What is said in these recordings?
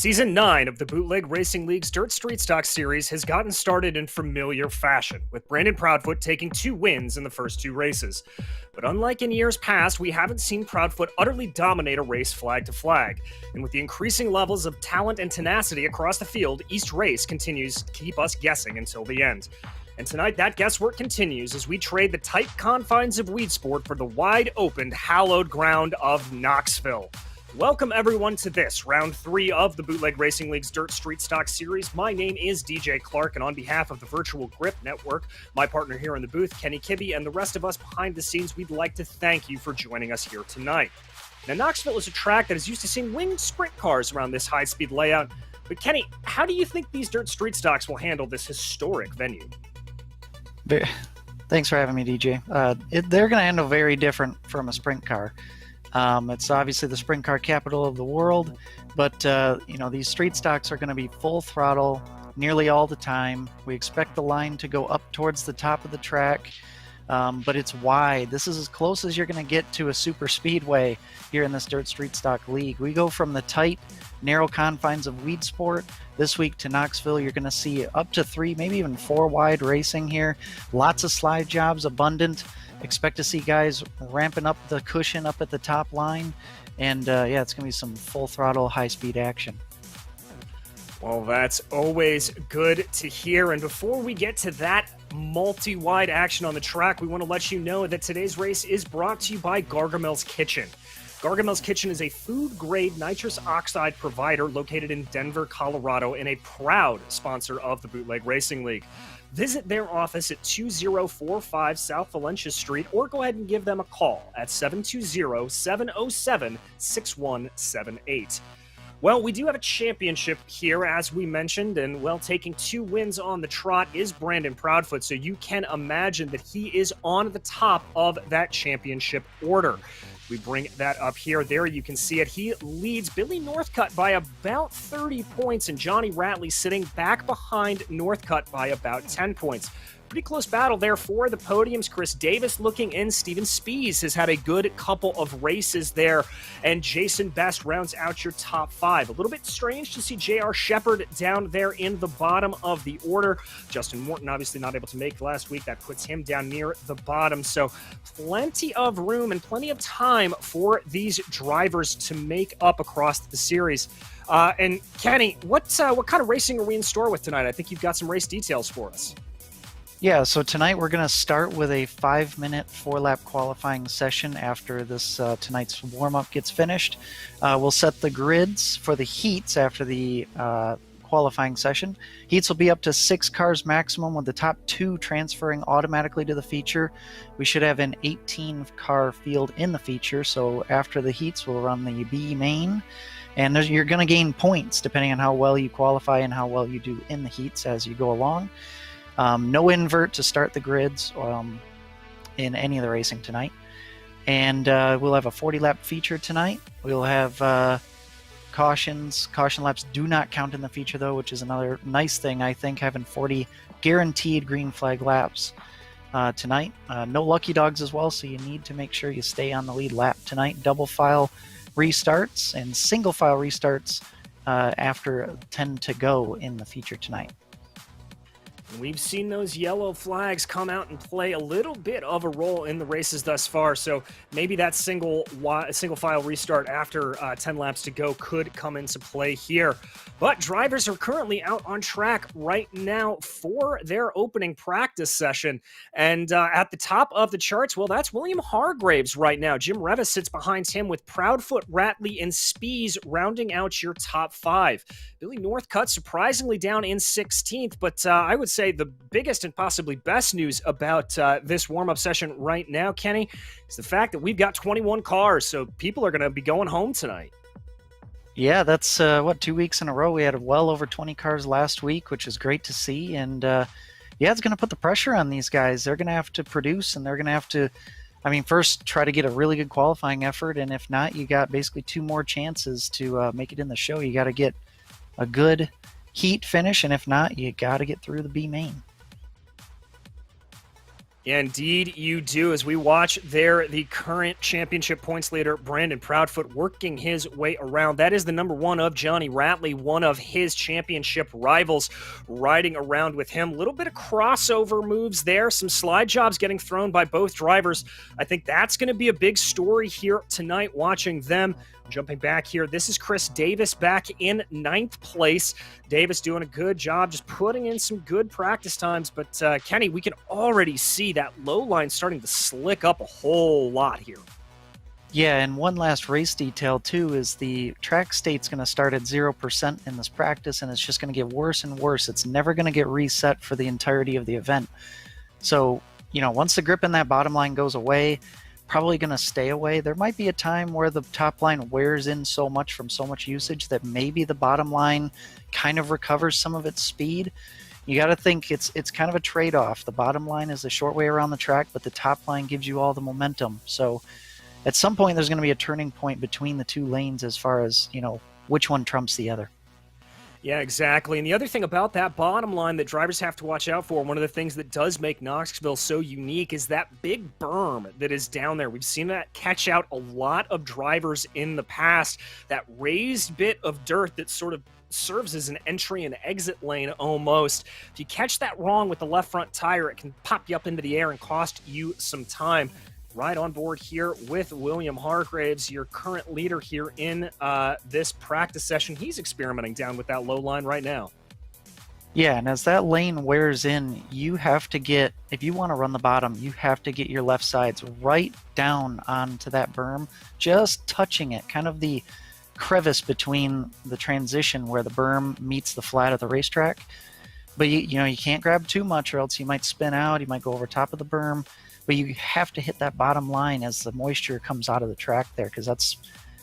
Season 9 of the Bootleg Racing League's Dirt Street Stock Series has gotten started in familiar fashion, with Brandon Proudfoot taking 2 wins in the first 2 races. But unlike in years past, we haven't seen Proudfoot utterly dominate a race flag to flag. And with the increasing levels of talent and tenacity across the field, each race continues to keep us guessing until the end. And tonight, that guesswork continues as we trade the tight confines of weed sport for the wide-opened, hallowed ground of Knoxville. Welcome, everyone, to this, round 3 of the Bootleg Racing League's Dirt Street Stock Series. My name is DJ Clark, and on behalf of the Virtual Grip Network, my partner here in the booth, Kenny Kibbe, and the rest of us behind the scenes, we'd like to thank you for joining us here tonight. Now, Knoxville is a track that is used to seeing winged sprint cars around this high-speed layout. But, Kenny, how do you think these Dirt Street Stocks will handle this historic venue? Thanks for having me, DJ. They're going to handle very different from a sprint car. It's obviously the sprint car capital of the world, but these street stocks are going to be full throttle nearly all the time. We expect the line to go up towards the top of the track, but it's wide. This is as close as you're going to get to a super speedway here in this Dirt Street Stock League. We go from the tight, narrow confines of weed sport this week to Knoxville. You're going to see up to 3, maybe even 4 wide racing here. Lots of slide jobs, abundant. Expect to see guys ramping up the cushion up at the top line. And it's going to be some full throttle, high speed action. Well, that's always good to hear. And before we get to that multi-wide action on the track, we want to let you know that today's race is brought to you by Gargamel's Kitchen. Gargamel's Kitchen is a food-grade nitrous oxide provider located in Denver, Colorado, and a proud sponsor of the Bootleg Racing League. Visit their office at 2045 South Valencia Street, or go ahead and give them a call at 720-707-6178. Well, we do have a championship here, as we mentioned, and, taking 2 wins on the trot is Brandon Proudfoot, so you can imagine that he is on the top of that championship order. We bring that up here. There you can see it. He leads Billy Northcutt by about 30 points, and Johnny Ratley sitting back behind Northcutt by about 10 points. Pretty close battle there for the podiums. Chris Davis looking in. Steven Spees has had a good couple of races there. And Jason Best rounds out your top 5. A little bit strange to see J.R. Shepard down there in the bottom of the order. Justin Morton obviously not able to make last week. That puts him down near the bottom. So plenty of room and plenty of time for these drivers to make up across the series. And Kenny, what kind of racing are we in store with tonight? I think you've got some race details for us. Yeah, so tonight we're going to start with a 5-minute 4-lap qualifying session after this tonight's warm-up gets finished. We'll set the grids for the heats after the qualifying session. Heats will be up to 6 cars maximum, with the top 2 transferring automatically to the feature. We should have an 18-car field in the feature, so after the heats we'll run the B main. And you're going to gain points depending on how well you qualify and how well you do in the heats as you go along. No invert to start the grids in any of the racing tonight. And we'll have a 40-lap feature tonight. We'll have cautions. Caution laps do not count in the feature, though, which is another nice thing, I think, having 40 guaranteed green flag laps tonight. No lucky dogs as well, so you need to make sure you stay on the lead lap tonight. Double file restarts and single file restarts after 10 to go in the feature tonight. We've seen those yellow flags come out and play a little bit of a role in the races thus far, so maybe that single file restart after 10 laps to go could come into play here. But drivers are currently out on track right now for their opening practice session. And at the top of the charts, well, that's William Hargraves right now. Jim Revis sits behind him with Proudfoot, Ratley, and Spees rounding out your top 5. Billy Northcutt surprisingly down in 16th, but I would say the biggest and possibly best news about this warm-up session right now, Kenny, is the fact that we've got 21 cars, so people are going to be going home tonight. Yeah, that's 2 weeks in a row. We had well over 20 cars last week, which is great to see. And it's going to put the pressure on these guys. They're going to have to produce, and they're going to have to, first try to get a really good qualifying effort. And if not, you got basically 2 more chances to make it in the show. You got to get a good heat finish, and if not, you got to get through the B main. Indeed, you do. As we watch there, the current championship points leader, Brandon Proudfoot, working his way around. That is the number one of Johnny Ratley, one of his championship rivals, riding around with him. A little bit of crossover moves there, some slide jobs getting thrown by both drivers. I think that's going to be a big story here tonight, watching them. Jumping back here, this is Chris Davis back in 9th place. Davis doing a good job, just putting in some good practice times. But Kenny, we can already see that low line starting to slick up a whole lot here. Yeah, and one last race detail too is the track state's going to start at 0% in this practice, and it's just going to get worse and worse. It's never going to get reset for the entirety of the event. So, once the grip in that bottom line goes away, probably going to stay away. There might be a time where the top line wears in so much from so much usage that maybe the bottom line kind of recovers some of its speed. You got to think it's kind of a trade-off. The bottom line is the short way around the track, but the top line gives you all the momentum. So at some point there's going to be a turning point between the two lanes as far as, which one trumps the other. Yeah, exactly. And the other thing about that bottom line that drivers have to watch out for, one of the things that does make Knoxville so unique is that big berm that is down there. We've seen that catch out a lot of drivers in the past. That raised bit of dirt that sort of serves as an entry and exit lane almost. If you catch that wrong with the left front tire, it can pop you up into the air and cost you some time. Right on board here with William Hargraves, your current leader here in this practice session. He's experimenting down with that low line right now. Yeah, and as that lane wears in, you have to get, if you want to run the bottom, you have to get your left sides right down onto that berm, just touching it, kind of the crevice between the transition where the berm meets the flat of the racetrack. But you can't grab too much or else you might spin out, you might go over top of the berm. But you have to hit that bottom line as the moisture comes out of the track there, because that's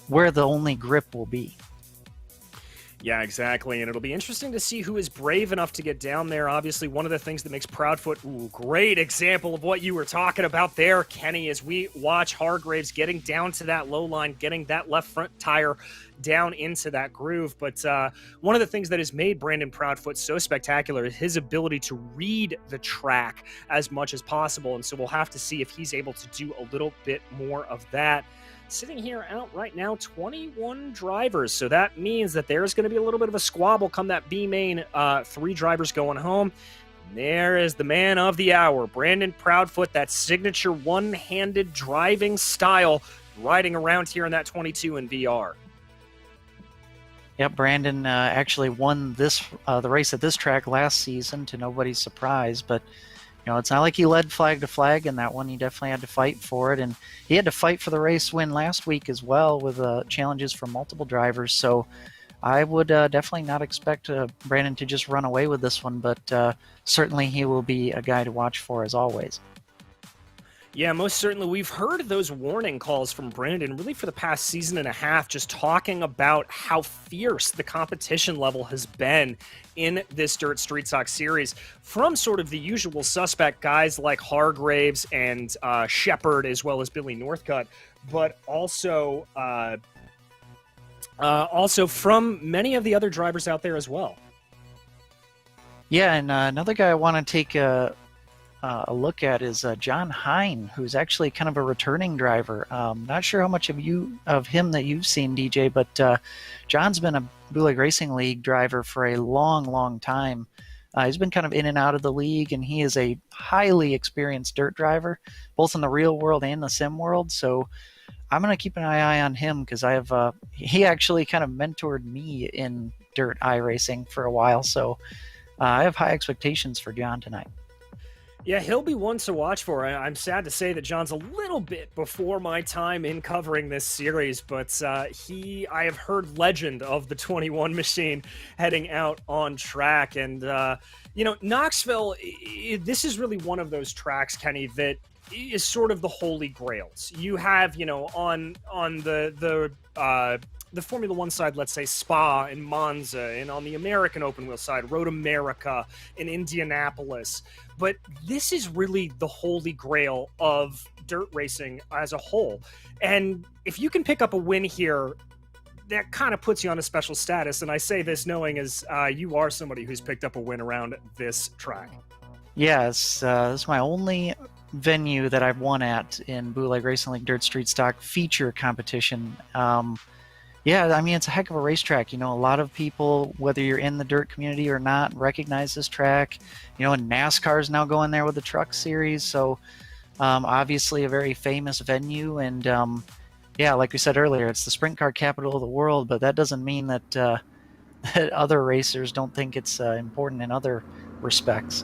where the only grip will be. Yeah, exactly. And it'll be interesting to see who is brave enough to get down there. Obviously, one of the things that makes Proudfoot, great example of what you were talking about there, Kenny, as we watch Hargraves getting down to that low line, getting that left front tire down into that groove. But one of the things that has made Brandon Proudfoot so spectacular is his ability to read the track as much as possible. And so we'll have to see if he's able to do a little bit more of that. Sitting here out right now, 21 drivers. So that means that there's going to be a little bit of a squabble come that B main. 3 drivers going home. And there is the man of the hour, Brandon Proudfoot, that signature one-handed driving style, riding around here in that 22 in VR. Yep, Brandon actually won the race at this track last season, to nobody's surprise. But it's not like he led flag to flag in that one. He definitely had to fight for it, and he had to fight for the race win last week as well, with challenges from multiple drivers. So I would definitely not expect Brandon to just run away with this one, but certainly he will be a guy to watch for as always. Yeah, most certainly. We've heard those warning calls from Brandon really for the past season and a half, just talking about how fierce the competition level has been in this Dirt Street Stock Series, from sort of the usual suspect guys like Hargraves and Shepard, as well as Billy Northcutt, but also from many of the other drivers out there as well. Yeah, and another guy I want to take a look at is John Hine, who's actually kind of a returning driver. Not sure how much of him that you've seen, DJ, but John's been a Bootleg Racing League driver for a long, long time. He's been kind of in and out of the league, and he is a highly experienced dirt driver, both in the real world and the sim world. So I'm going to keep an eye on him, because he actually kind of mentored me in dirt iRacing for a while. So I have high expectations for John tonight. Yeah, he'll be one to watch for. I'm sad to say that John's a little bit before my time in covering this series, but I have heard legend of the 21 machine heading out on track. And, Knoxville, this is really one of those tracks, Kenny, that is sort of the holy grails. You have, on the Formula One side, let's say Spa and Monza, and on the American open wheel side, Road America and Indianapolis. But this is really the holy grail of dirt racing as a whole. And if you can pick up a win here, that kind of puts you on a special status. And I say this knowing as you are somebody who's picked up a win around this track. Yes, this is my only venue that I've won at in Bootleg Racing League Dirt Street Stock feature competition. Yeah, I mean, it's a heck of a racetrack. You know, a lot of people, whether you're in the dirt community or not, recognize this track. You know, and NASCAR is now going there with the Truck Series. So, obviously a very famous venue. And, yeah, like we said earlier, it's the sprint car capital of the world, but that doesn't mean that, that other racers don't think it's important in other respects.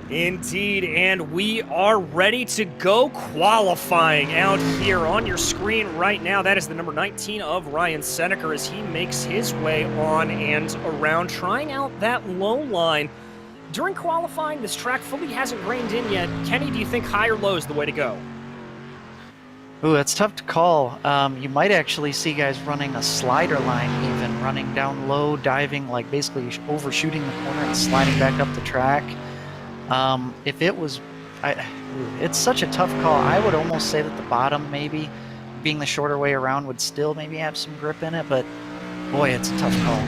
Indeed, and we are ready to go qualifying out here on your screen right now. That is the number 19 of Ryan Seneker as he makes his way on and around, trying out that low line. During qualifying, this track fully hasn't grained in yet. Kenny, do you think high or low is the way to go? Ooh, that's tough to call. You might actually see guys running a slider line, even running down low, diving, like basically overshooting the corner and sliding back up the track. If it was, it's such a tough call. I would almost say that the bottom, maybe being the shorter way around, would still maybe have some grip in it, but boy, it's a tough call.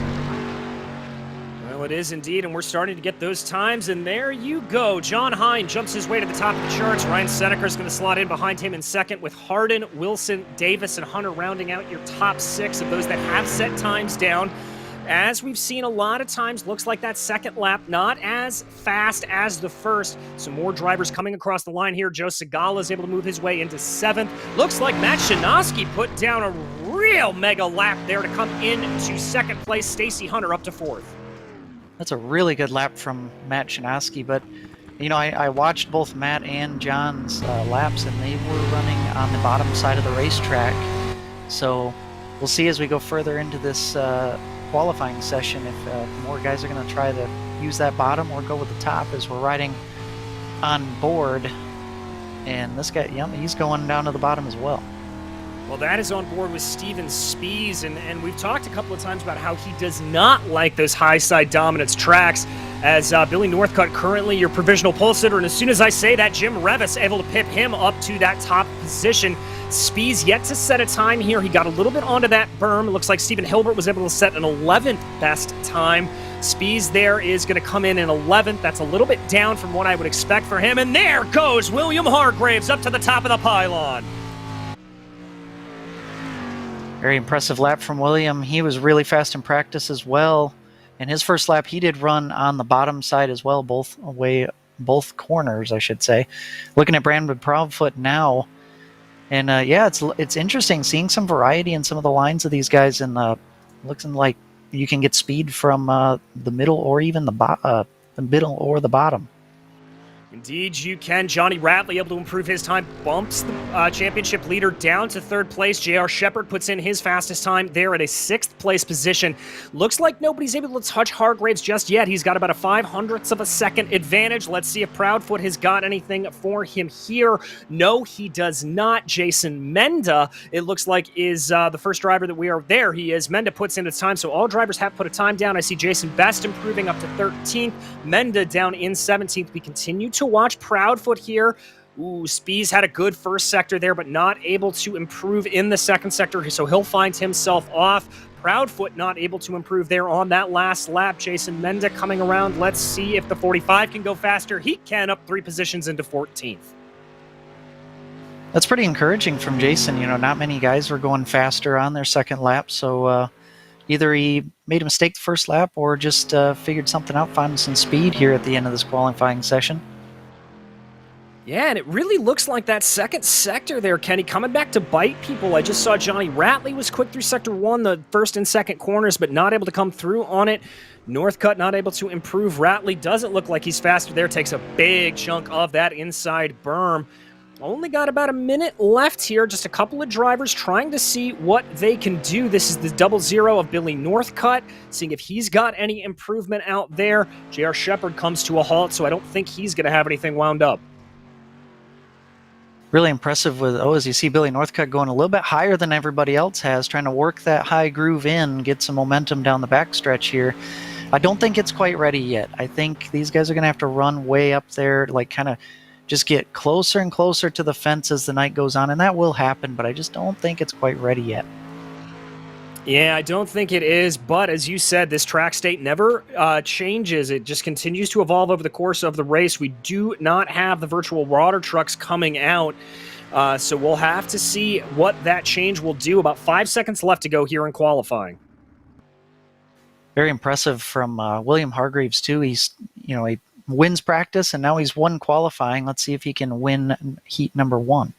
Well, it is indeed, and we're starting to get those times, and there you go. John Hine jumps his way to the top of the charts. Ryan Seneker is going to slot in behind him in second, with Hardin, Wilson, Davis, and Hunter rounding out your top 6 of those that have set times down. As we've seen a lot of times, looks like that second lap not as fast as the first. Some more drivers coming across the line here. Joe Segala is able to move his way into 7th. Looks like Matt Shanoski put down a real mega lap there to come into 2nd place. Stacy Hunter up to 4th. That's a really good lap from Matt Shanoski, but you know, I watched both Matt and John's laps, and they were running on the bottom side of the racetrack. So we'll see as we go further into this qualifying session if more guys are going to try to use that bottom or go with the top as we're riding on board. And this guy, he's going down to the bottom as well. Well, that is on board with Steven Spies, and we've talked a couple of times about how he does not like those high side dominance tracks, as Billy Northcutt currently your provisional pole sitter, and as soon as I say that, Jim Revis able to pip him up to that top position. Spies yet to set a time here. He got a little bit onto that berm. It looks like Stephen Hilbert was able to set an 11th best time. Spies there is going to come in 11th. That's a little bit down from what I would expect for him, and there goes William Hargraves up to the top of the pylon. Very impressive lap from William. He was really fast in practice as well. In his first lap, he did run on the bottom side as well, both corners, I should say. Looking at Brandon Proudfoot now, and yeah, it's interesting seeing some variety in some of the lines of these guys, and looking like you can get speed from the middle or even the middle or the bottom. Indeed, you can. Johnny Ratley able to improve his time, bumps the championship leader down to 3rd place. J.R. Shepard puts in his fastest time there at a 6th place position. Looks like nobody's able to touch Hargraves just yet. He's got about a 0.05 of a second advantage. Let's see if Proudfoot has got anything for him here. No, he does not. Jason Menda, it looks like, is the first driver that we are there. He is. Menda puts in his time, so all drivers have put a time down. I see Jason Best improving up to 13th. Menda down in 17th. We continue to watch Proudfoot here. Ooh, Spies had a good first sector there, but not able to improve in the second sector, so he'll find himself off. Proudfoot not able to improve there on that last lap. Jason Menda coming around. Let's see if the 45 can go faster. He can, up 3 positions into 14th. That's pretty encouraging from Jason. You know, not many guys were going faster on their second lap, so either he made a mistake the first lap or just figured something out, found some speed here at the end of this qualifying session. Yeah, and it really looks like that second sector there, Kenny, coming back to bite people. I just saw Johnny Ratley was quick through Sector 1, the first and second corners, but not able to come through on it. Northcutt not able to improve. Ratley doesn't look like he's faster there, takes a big chunk of that inside berm. Only got about a minute left here. Just a couple of drivers trying to see what they can do. This is the 00 of Billy Northcutt, seeing if he's got any improvement out there. J.R. Shepard comes to a halt, so I don't think he's going to have anything wound up. Really impressive with, as you see Billy Northcutt going a little bit higher than everybody else has, trying to work that high groove in, get some momentum down the backstretch here. I don't think it's quite ready yet. I think these guys are going to have to run way up there, like kind of just get closer and closer to the fence as the night goes on, and that will happen, but I just don't think it's quite ready yet. Yeah, I don't think it is, but as you said, this track state never changes. It just continues to evolve over the course of the race. We do not have the virtual water trucks coming out, so we'll have to see what that change will do. About 5 seconds left to go here in qualifying. Very impressive from William Hargreaves, too. He's, he wins practice, and now he's won qualifying. Let's see if he can win heat number 1.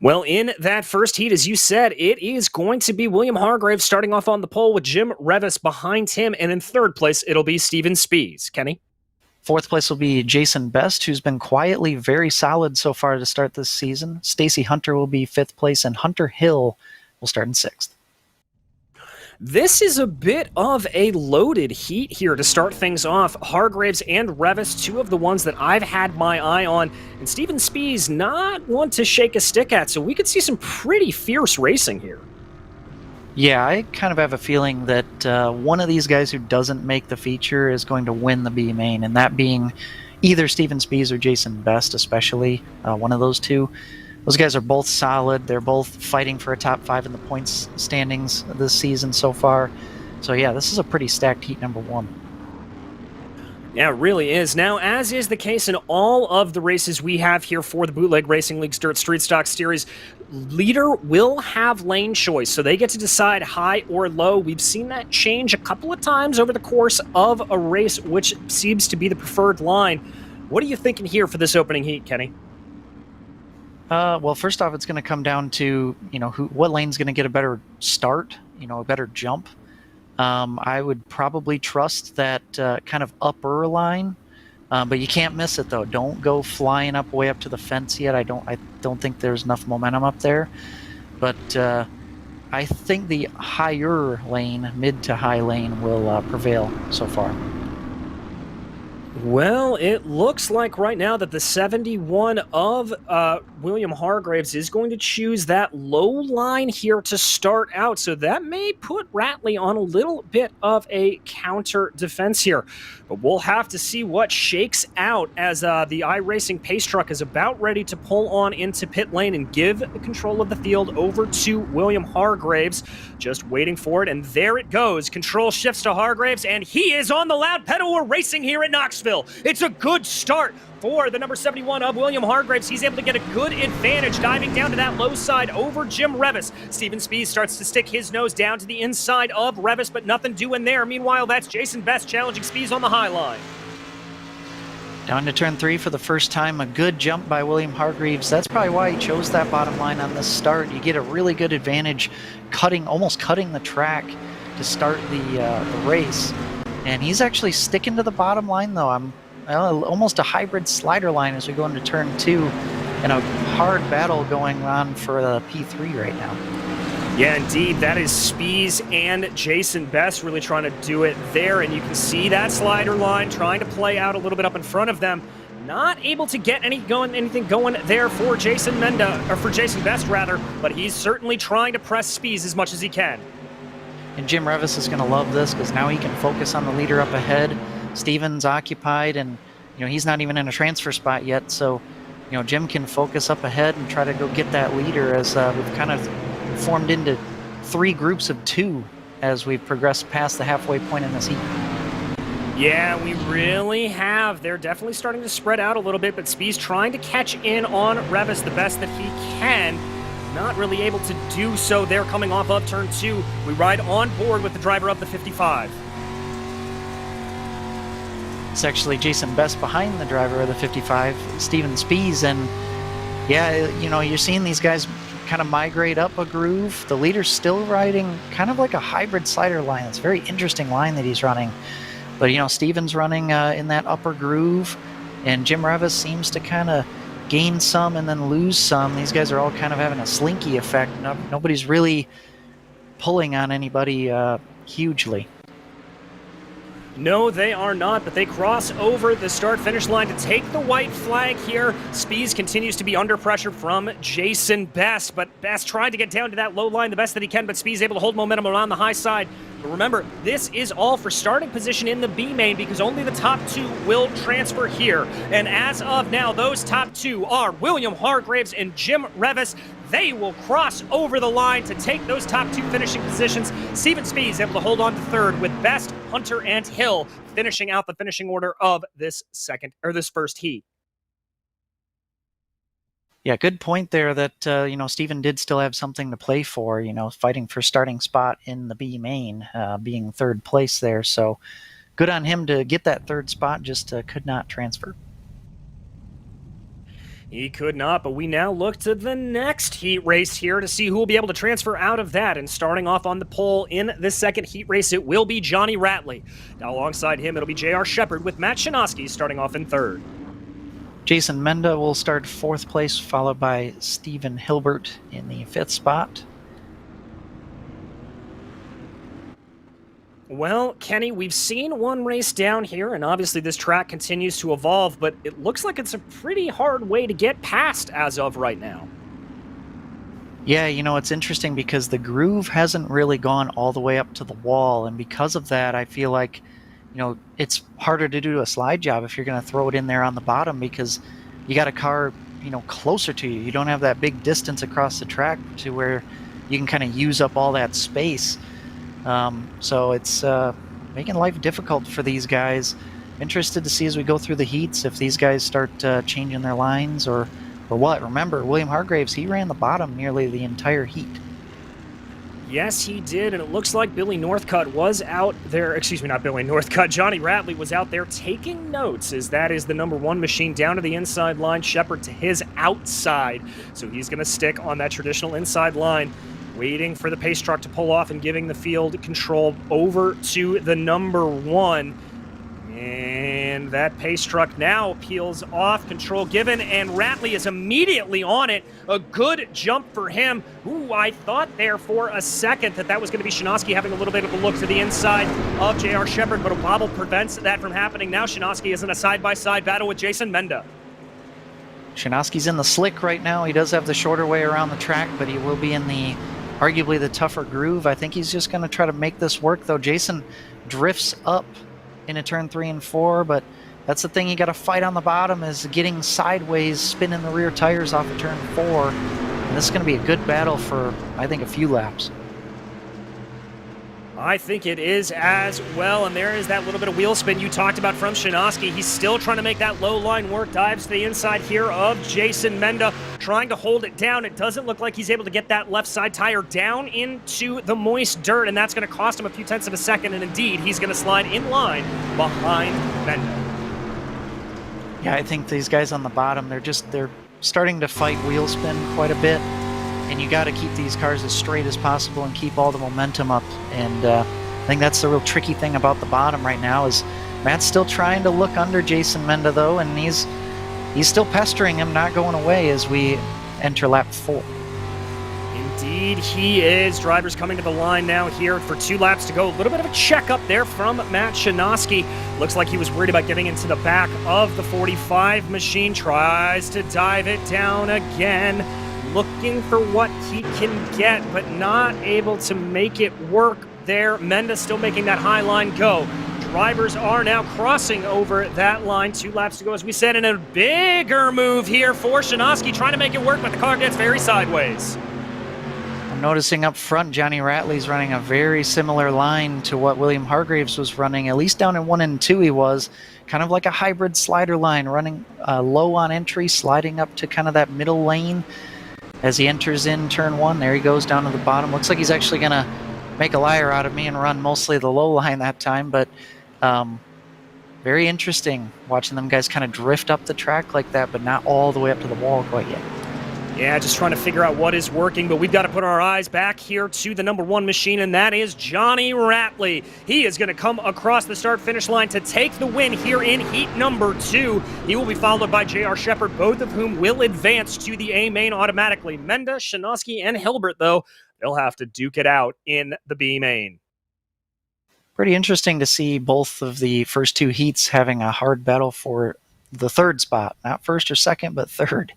Well, in that first heat, as you said, it is going to be William Hargreaves starting off on the pole with Jim Revis behind him. And in third place, it'll be Steven Spies. Kenny? Fourth place will be Jason Best, who's been quietly very solid so far to start this season. Stacy Hunter will be fifth place, and Hunter Hill will start in sixth. This is a bit of a loaded heat here to start things off. Hargreaves and Revis, two of the ones that I've had my eye on, and Steven Spies not one to shake a stick at, so we could see some pretty fierce racing here. Yeah, I kind of have a feeling that one of these guys who doesn't make the feature is going to win the B main, and that being either Steven Spies or Jason Best, especially one of those two. Those guys are both solid. They're both fighting for a top 5 in the points standings this season so far. So yeah, this is a pretty stacked heat number 1. Yeah, it really is. Now, as is the case in all of the races we have here for the Bootleg Racing League's Dirt Street Stock Series, leader will have lane choice, so they get to decide high or low. We've seen that change a couple of times over the course of a race, which seems to be the preferred line. What are you thinking here for this opening heat, Kenny? Well, first off, it's going to come down to, what lane's going to get a better start, a better jump. I would probably trust that kind of upper line, but you can't miss it though. Don't go flying up way up to the fence yet. I don't think there's enough momentum up there, but I think the higher lane, mid to high lane, will prevail so far. Well, it looks like right now that the 71 of William Hargreaves is going to choose that low line here to start out. So that may put Ratley on a little bit of a counter defense here. But we'll have to see what shakes out as the iRacing pace truck is about ready to pull on into pit lane and give the control of the field over to William Hargreaves. Just waiting for it, and there it goes. Control shifts to Hargreaves, and he is on the loud pedal. We're racing here at Knoxville. It's a good start for the number 71 of William Hargreaves. He's able to get a good advantage diving down to that low side over Jim Revis. Steven Spies starts to stick his nose down to the inside of Revis, but nothing doing there. Meanwhile, that's Jason Best challenging Spies on the high line. Down to turn 3 for the first time. A good jump by William Hargreaves. That's probably why he chose that bottom line on this start. You get a really good advantage almost cutting the track to start the race. And he's actually sticking to the bottom line, though. Almost a hybrid slider line as we go into turn 2, and a hard battle going on for the P3 right now. Yeah, indeed. That is Spies and Jason Best really trying to do it there, and you can see that slider line trying to play out a little bit up in front of them. Not able to get anything going there for Jason Best rather, but he's certainly trying to press Spies as much as he can. And Jim Revis is going to love this because now he can focus on the leader up ahead. Steven's occupied, and he's not even in a transfer spot yet, so Jim can focus up ahead and try to go get that leader as we've kind of formed into 3 groups of 2 as we've progressed past the halfway point in this heat. Yeah, we really have. They're definitely starting to spread out a little bit, but Spies trying to catch in on Revis the best that he can. Not really able to do so. They're coming off of turn 2. We ride on board with the driver of the 55. It's actually Jason Best behind the driver of the 55, Steven Spies, and yeah, you're seeing these guys kind of migrate up a groove. The leader's still riding kind of like a hybrid slider line. It's a very interesting line that he's running. But, Steven's running in that upper groove, and Jim Revis seems to kind of gain some and then lose some. These guys are all kind of having a slinky effect. Nobody's really pulling on anybody hugely. No, they are not, but they cross over the start-finish line to take the white flag here. Spies continues to be under pressure from Jason Best, but Best tried to get down to that low line the best that he can, but Spies able to hold momentum around the high side. But remember, this is all for starting position in the B main because only the top 2 will transfer here. And as of now, those top 2 are William Hargreaves and Jim Revis. they will cross over the line to take those top 2 finishing positions. Steven Spee is able to hold on to third, with Best, Hunter, and Hill finishing out the finishing order of this first heat. Yeah, good point there that, Steven did still have something to play for, fighting for starting spot in the B main, being third place there. So good on him to get that third spot, just could not transfer. He could not, but we now look to the next heat race here to see who will be able to transfer out of that. And starting off on the pole in this second heat race, it will be Johnny Ratley. Now alongside him, it'll be J.R. Shepard with Matt Shanoski starting off in third. Jason Menda will start fourth place, followed by Stephen Hilbert in the fifth spot. Well, Kenny, we've seen one race down here, and obviously this track continues to evolve, but it looks like it's a pretty hard way to get past as of right now. Yeah, it's interesting because the groove hasn't really gone all the way up to the wall, and because of that, I feel like, it's harder to do a slide job if you're going to throw it in there on the bottom, because you got a car, closer to you. You don't have that big distance across the track to where you can kind of use up all that space. So it's making life difficult for these guys. Interested to see as we go through the heats if these guys start changing their lines or what. Remember, William Hargraves, he ran the bottom nearly the entire heat. Yes, he did, and it looks like Billy Northcutt was out there. Excuse me, not Billy Northcutt. Johnny Ratley was out there taking notes, as that is the number 1 machine down to the inside line, Shepard to his outside. So he's going to stick on that traditional inside line, waiting for the pace truck to pull off and giving the field control over to the number 1. And that pace truck now peels off, control given, and Ratley is immediately on it. A good jump for him. Ooh, I thought there for a second that was going to be Shanoski having a little bit of a look to the inside of J.R. Shepard, but a wobble prevents that from happening. Now Shanoski is in a side-by-side battle with Jason Menda. Shanoski's in the slick right now. He does have the shorter way around the track, but he will be in arguably the tougher groove. I think he's just going to try to make this work, though. Jason drifts up into turn 3 and 4, but that's the thing you got to fight on the bottom, is getting sideways, spinning the rear tires off of turn 4. And this is going to be a good battle for, I think, a few laps. I think it is as well, and there is that little bit of wheel spin you talked about from Shanoski. He's still trying to make that low line work, dives to the inside here of Jason Menda, trying to hold it down. It doesn't look like he's able to get that left side tire down into the moist dirt, and that's going to cost him a few tenths of a second, and indeed, he's going to slide in line behind Menda. Yeah, I think these guys on the bottom, they're starting to fight wheel spin quite a bit. And you got to keep these cars as straight as possible and keep all the momentum up. And I think that's the real tricky thing about the bottom right now, is Matt's still trying to look under Jason Menda, though, and he's still pestering him, not going away as we enter lap 4. Indeed, he is. Drivers coming to the line now here for 2 laps to go. A little bit of a checkup there from Matt Shanoski. Looks like he was worried about getting into the back of the 45 machine. Tries to dive it down again, looking for what he can get, but not able to make it work there. Menda still making that high line go. Drivers are now crossing over that line. 2 laps to go, as we said, and a bigger move here for Shanoski, trying to make it work, but the car gets very sideways. I'm noticing up front, Johnny Ratley's running a very similar line to what William Hargraves was running, at least down in 1 and 2 he was. Kind of like a hybrid slider line, running low on entry, sliding up to kind of that middle lane. As he enters in turn 1, there he goes down to the bottom. Looks like he's actually going to make a liar out of me and run mostly the low line that time, but very interesting watching them guys kind of drift up the track like that, but not all the way up to the wall quite yet. Yeah, just trying to figure out what is working, but we've got to put our eyes back here to the number 1 machine, and that is Johnny Ratley. He is going to come across the start-finish line to take the win here in heat number 2. He will be followed by J.R. Shepard, both of whom will advance to the A main automatically. Menda, Shanoski, and Hilbert, though, they'll have to duke it out in the B main. Pretty interesting to see both of the first 2 heats having a hard battle for the 3rd spot. Not 1st or 2nd, but 3rd.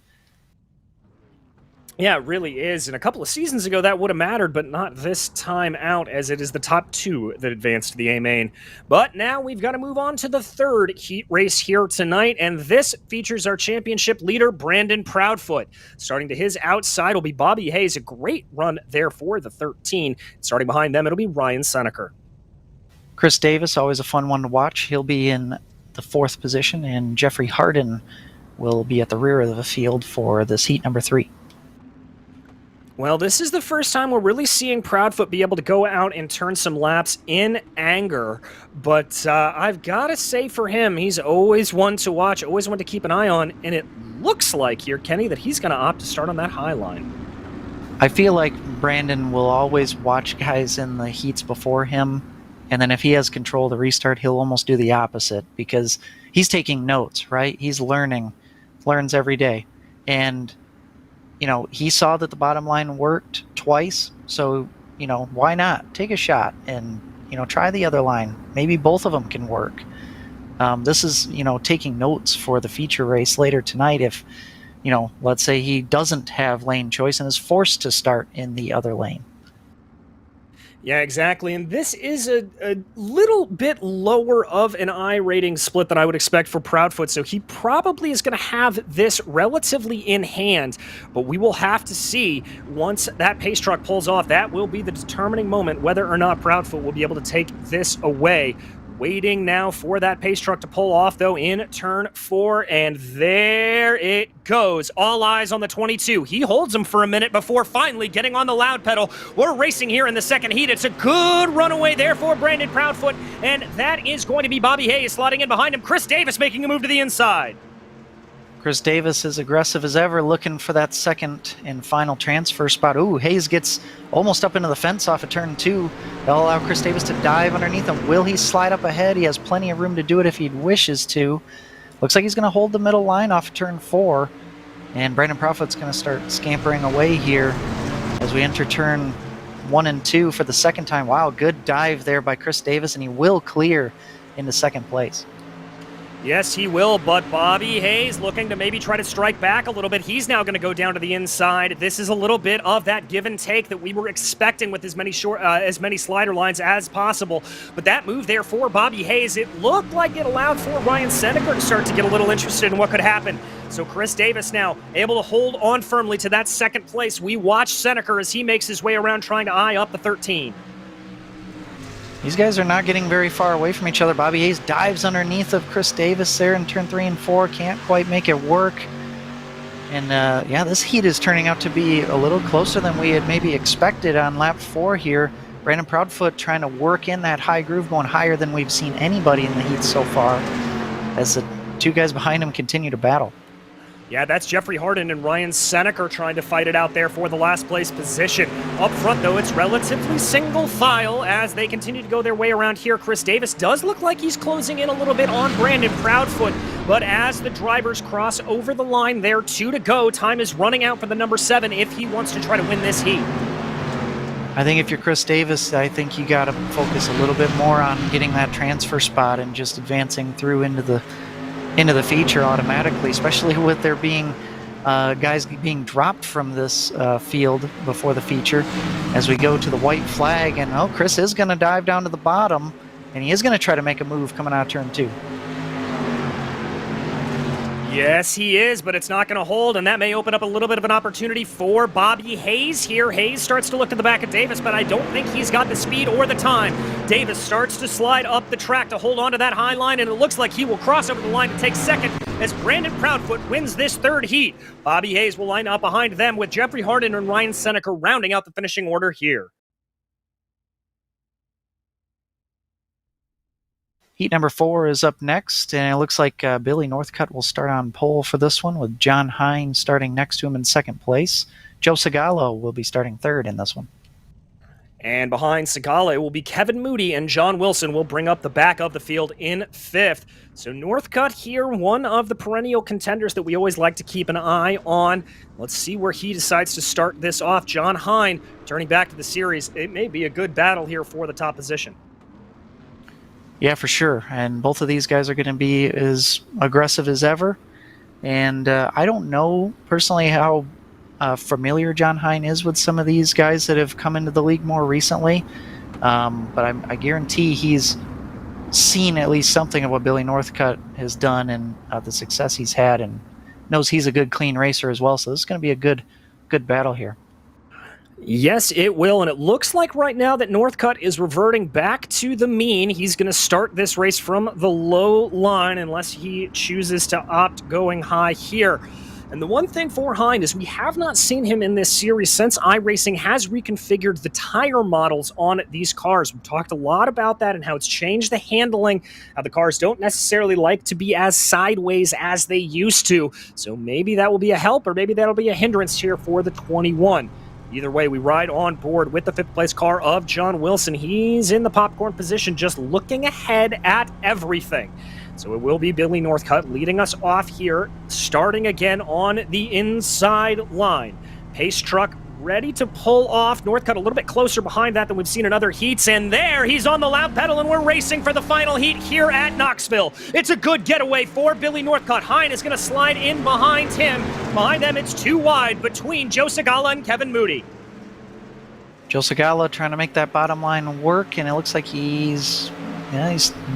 Yeah, it really is. And a couple of seasons ago, that would have mattered, but not this time out, as it is the top two that advanced to the A main. But now we've got to move on to the third heat race here tonight, and this features our championship leader, Brandon Proudfoot. Starting to his outside will be Bobby Hayes, a great run there for the 13. Starting behind them, it'll be Ryan Seneker. Chris Davis, always a fun one to watch. He'll be in the 4th position, and Jeffrey Harden will be at the rear of the field for this heat number 3. Well, this is the first time we're really seeing Proudfoot be able to go out and turn some laps in anger. But I've got to say for him, he's always one to watch, always one to keep an eye on. And it looks like here, Kenny, that he's going to opt to start on that high line. I feel like Brandon will always watch guys in the heats before him. And then if he has control of the restart, he'll almost do the opposite because he's taking notes, right? He's learns every day. And he saw that the bottom line worked twice, so, why not? Take a shot and, try the other line. Maybe both of them can work. This is, taking notes for the feature race later tonight if, let's say he doesn't have lane choice and is forced to start in the other lane. Yeah, exactly. And this is a little bit lower of an I rating split than I would expect for Proudfoot. So he probably is going to have this relatively in hand. But we will have to see once that pace truck pulls off. That will be the determining moment whether or not Proudfoot will be able to take this away. Waiting now for that pace truck to pull off, though, in turn 4, and there it goes. All eyes on the 22. He holds him for a minute before finally getting on the loud pedal. We're racing here in the second heat. It's a good runaway there for Brandon Proudfoot, and that is going to be Bobby Hayes sliding in behind him. Chris Davis making a move to the inside. Chris Davis is aggressive as ever, looking for that second and final transfer spot. Ooh, Hayes gets almost up into the fence off of turn 2. That'll allow Chris Davis to dive underneath him. Will he slide up ahead? He has plenty of room to do it if he wishes to. Looks like he's going to hold the middle line off of turn 4. And Brandon Proudfoot's going to start scampering away here as we enter turn 1 and 2 for the second time. Wow, good dive there by Chris Davis, and he will clear into second place. Yes, he will, but Bobby Hayes looking to maybe try to strike back a little bit. He's now going to go down to the inside. This is a little bit of that give and take that we were expecting with as many slider lines as possible. But that move there for Bobby Hayes, it looked like it allowed for Ryan Seneker to start to get a little interested in what could happen. So Chris Davis now able to hold on firmly to that second place. We watch Seneker as he makes his way around trying to eye up the 13. These guys are not getting very far away from each other. Bobby Hayes dives underneath of Chris Davis there in turn 3 and 4. Can't quite make it work. And this heat is turning out to be a little closer than we had maybe expected on lap 4 here. Brandon Proudfoot trying to work in that high groove, going higher than we've seen anybody in the heat so far, as the two guys behind him continue to battle. Yeah, that's Jeffrey Harden and Ryan Seneker trying to fight it out there for the last place position. Up front, though, it's relatively single file as they continue to go their way around here. Chris Davis does look like he's closing in a little bit on Brandon Proudfoot, but as the drivers cross over the line there, 2 to go, time is running out for the number 7 if he wants to try to win this heat. I think if you're Chris Davis, I think you got to focus a little bit more on getting that transfer spot and just advancing through into the feature automatically, especially with there being guys being dropped from this field before the feature as we go to the white flag. And Chris is going to dive down to the bottom, and he is going to try to make a move coming out of turn 2. Yes, he is, but it's not going to hold, and that may open up a little bit of an opportunity for Bobby Hayes here. Hayes starts to look at the back of Davis, but I don't think he's got the speed or the time. Davis starts to slide up the track to hold on to that high line, and it looks like he will cross over the line to take second as Brandon Proudfoot wins this third heat. Bobby Hayes will line up behind them with Jeffrey Harden and Ryan Seneker rounding out the finishing order here. Heat number 4 is up next, and it looks like Billy Northcutt will start on pole for this one, with John Hine starting next to him in second place. Joe Segalo will be starting third in this one. And behind Segala, it will be Kevin Moody, and John Wilson will bring up the back of the field in 5th. So Northcutt here, one of the perennial contenders that we always like to keep an eye on. Let's see where he decides to start this off. John Hine turning back to the series. It may be a good battle here for the top position. Yeah, for sure. And both of these guys are going to be as aggressive as ever. And I don't know personally how familiar John Hine is with some of these guys that have come into the league more recently. But I guarantee he's seen at least something of what Billy Northcutt has done and the success he's had, and knows he's a good, clean racer as well. So this is going to be a good battle here. Yes, it will, and it looks like right now that Northcutt is reverting back to the mean. He's going to start this race from the low line unless he chooses to opt going high here. And the one thing for Hine is we have not seen him in this series since iRacing has reconfigured the tire models on these cars. We've talked a lot about that and how it's changed the handling, how the cars don't necessarily like to be as sideways as they used to. So maybe that will be a help, or maybe that'll be a hindrance here for the 21. Either way, we ride on board with the fifth-place car of John Wilson. He's in the popcorn position, just looking ahead at everything. So it will be Billy Northcutt leading us off here, starting again on the inside line. Pace truck ready to pull off. Northcutt a little bit closer behind that than we've seen in other heats. And there, he's on the lap pedal, and we're racing for the final heat here at Knoxville. It's a good getaway for Billy Northcutt. Hine is going to slide in behind him. Behind them, it's too wide between Joe Segala and Kevin Moody. Joe Segala trying to make that bottom line work, and it looks like he's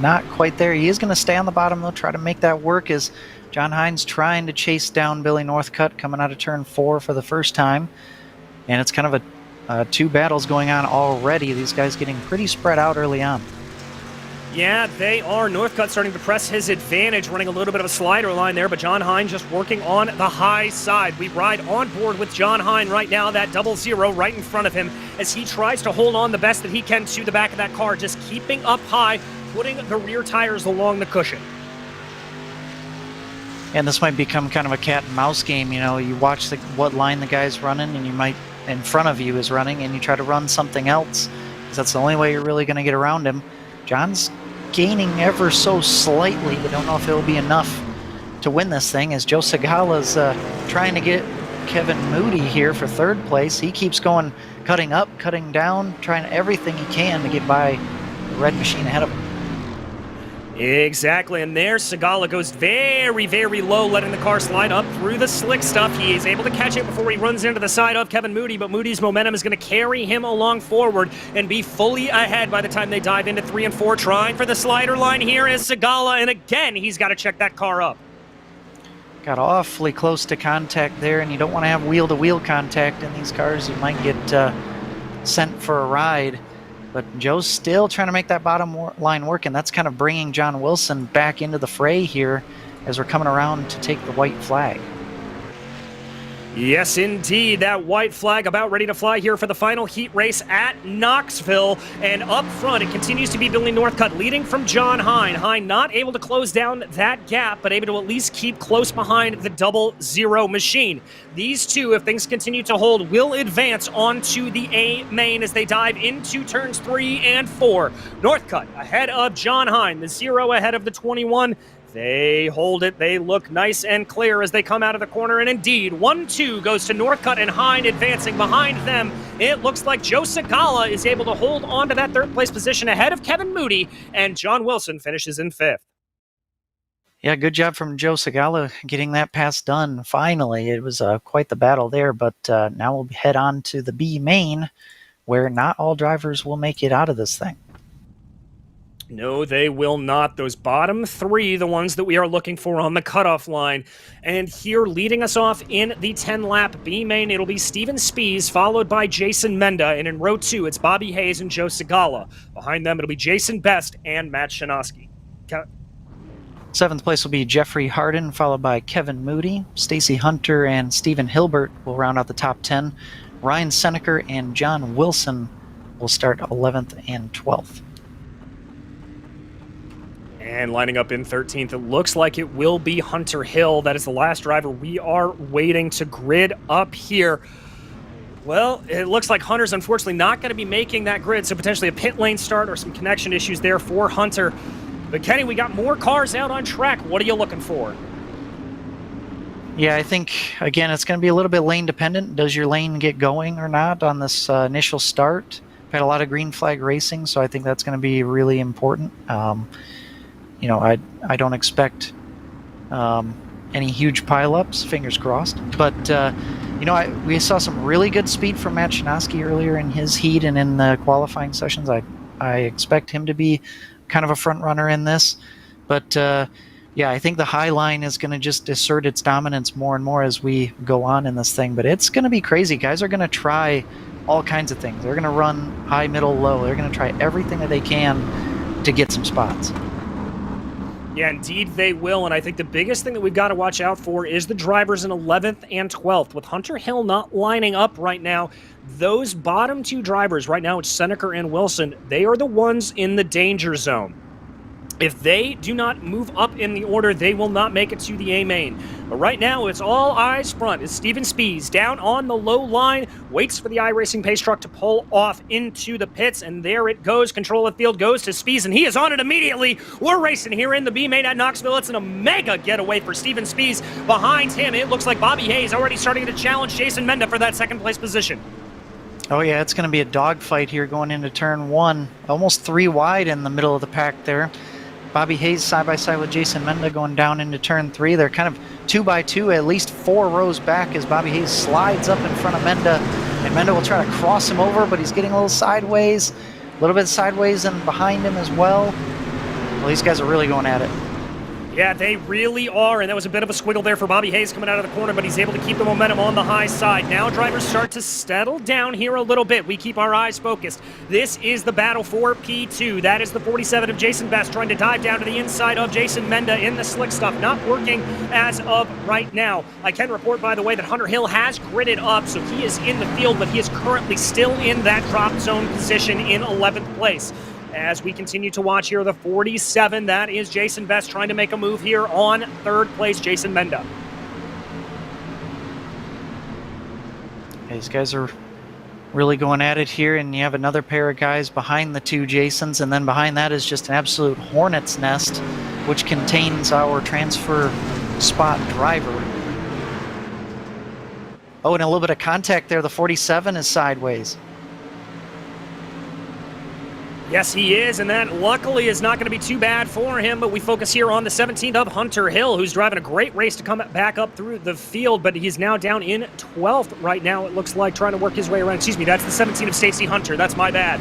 not quite there. He is going to stay on the bottom, though, try to make that work as John Hine's trying to chase down Billy Northcutt coming out of turn 4 for the first time. And it's kind of two battles going on already. These guys getting pretty spread out early on. Yeah, they are. Northcutt starting to press his advantage, running a little bit of a slider line there, but John Hine just working on the high side. We ride on board with John Hine right now, that 00 right in front of him, as he tries to hold on the best that he can to the back of that car, just keeping up high, putting the rear tires along the cushion. And this might become kind of a cat and mouse game. You know, you watch what line the guy's running, and you might, in front of you is running, and you try to run something else, because that's the only way you're really going to get around him. John's gaining ever so slightly, but don't know if it'll be enough to win this thing, as Joe Segala's trying to get Kevin Moody here for third place. He keeps going, cutting up, cutting down, trying everything he can to get by the red machine ahead of him. Exactly, and there Segala goes very, very low, letting the car slide up through the slick stuff. He is able to catch it before he runs into the side of Kevin Moody, but Moody's momentum is going to carry him along forward and be fully ahead by the time they dive into 3 and 4. Trying for the slider line here is Segala, and again, he's got to check that car up. Got awfully close to contact there, and you don't want to have wheel-to-wheel contact in these cars. You might get sent for a ride. But Joe's still trying to make that bottom line work, and that's kind of bringing John Wilson back into the fray here as we're coming around to take the white flag. Yes, indeed. That white flag about ready to fly here for the final heat race at Knoxville. And up front, it continues to be Billy Northcutt leading from John Hine. Hine not able to close down that gap, but able to at least keep close behind the 00 machine. These two, if things continue to hold, will advance onto the A main as they dive into turns 3 and 4. Northcutt ahead of John Hine, the 0 ahead of the 21. They hold it. They look nice and clear as they come out of the corner. And indeed, 1-2 goes to Northcutt and Hine advancing behind them. It looks like Joe Segala is able to hold on to that third place position ahead of Kevin Moody, and John Wilson finishes in 5th. Yeah, good job from Joe Segala getting that pass done finally. It was quite the battle there, but now we'll head on to the B main, where not all drivers will make it out of this thing. No, they will not. Those bottom 3, the ones that we are looking for on the cutoff line. And here, leading us off in the 10-lap B main, it'll be Steven Spies, followed by Jason Menda. And in row 2, it's Bobby Hayes and Joe Segala. Behind them, it'll be Jason Best and Matt Shanoski. 7th place will be Jeffrey Harden, followed by Kevin Moody. Stacy Hunter and Stephen Hilbert will round out the top 10. Ryan Seneker and John Wilson will start 11th and 12th. And lining up in 13th, it looks like it will be Hunter Hill. That is the last driver we are waiting to grid up here. Well, it looks like Hunter's unfortunately not going to be making that grid, so potentially a pit lane start or some connection issues there for Hunter. But Kenny, we got more cars out on track. What are you looking for? Yeah, I think, again, it's going to be a little bit lane dependent. Does your lane get going or not on this initial start? We've had a lot of green flag racing, so I think that's going to be really important. I don't expect any huge pileups, fingers crossed. But You know, we saw some really good speed from Matt Chinaski earlier in his heat and in the qualifying sessions. I expect him to be kind of a front runner in this. But yeah, I think the high line is going to just assert its dominance more and more as we go on in this thing. But it's going to be crazy. Guys are going to try all kinds of things. They're going to run high, middle, low. They're going to try everything that they can to get some spots. Yeah, indeed they will, and I think the biggest thing that we've got to watch out for is the drivers in 11th and 12th. With Hunter Hill not lining up right now, those bottom two drivers right now, it's Seneca and Wilson, they are the ones in the danger zone. If they do not move up in the order, they will not make it to the A-main. But right now, it's all eyes front as Steven Spies down on the low line, waits for the iRacing pace truck to pull off into the pits, and there it goes. Control of field goes to Spies, and he is on it immediately. We're racing here in the B-main at Knoxville. It's a mega getaway for Steven Spies. Behind him, it looks like Bobby Hayes already starting to challenge Jason Menda for that second-place position. Oh yeah, it's going to be a dogfight here going into turn one. Almost 3 wide in the middle of the pack there. Bobby Hayes side by side with Jason Menda going down into turn 3. They're kind of 2 by 2, at least 4 rows back as Bobby Hayes slides up in front of Menda. And Menda will try to cross him over, but he's getting a little sideways. A little bit sideways and behind him as well. Well, these guys are really going at it. Yeah, they really are, and that was a bit of a squiggle there for Bobby Hayes coming out of the corner, but he's able to keep the momentum on the high side. Now drivers start to settle down here a little bit. We keep our eyes focused. This is the battle for P2. That is the 47 of Jason Best trying to dive down to the inside of Jason Menda in the slick stuff. Not working as of right now. I can report, by the way, that Hunter Hill has gridded up, so he is in the field, but he is currently still in that drop zone position in 11th place. As we continue to watch here, the 47, that is Jason Best trying to make a move here on third place, Jason Menda. These guys are really going at it here, and you have another pair of guys behind the 2 Jasons, and then behind that is just an absolute hornet's nest, which contains our transfer spot driver. Oh, and a little bit of contact there. The 47 is sideways. Yes, he is, and that luckily is not going to be too bad for him, but we focus here on the 17th of Hunter Hill, who's driving a great race to come back up through the field, but he's now down in 12th right now, it looks like, trying to work his way around. Excuse me, that's the 17 of Stacy Hunter. That's my bad.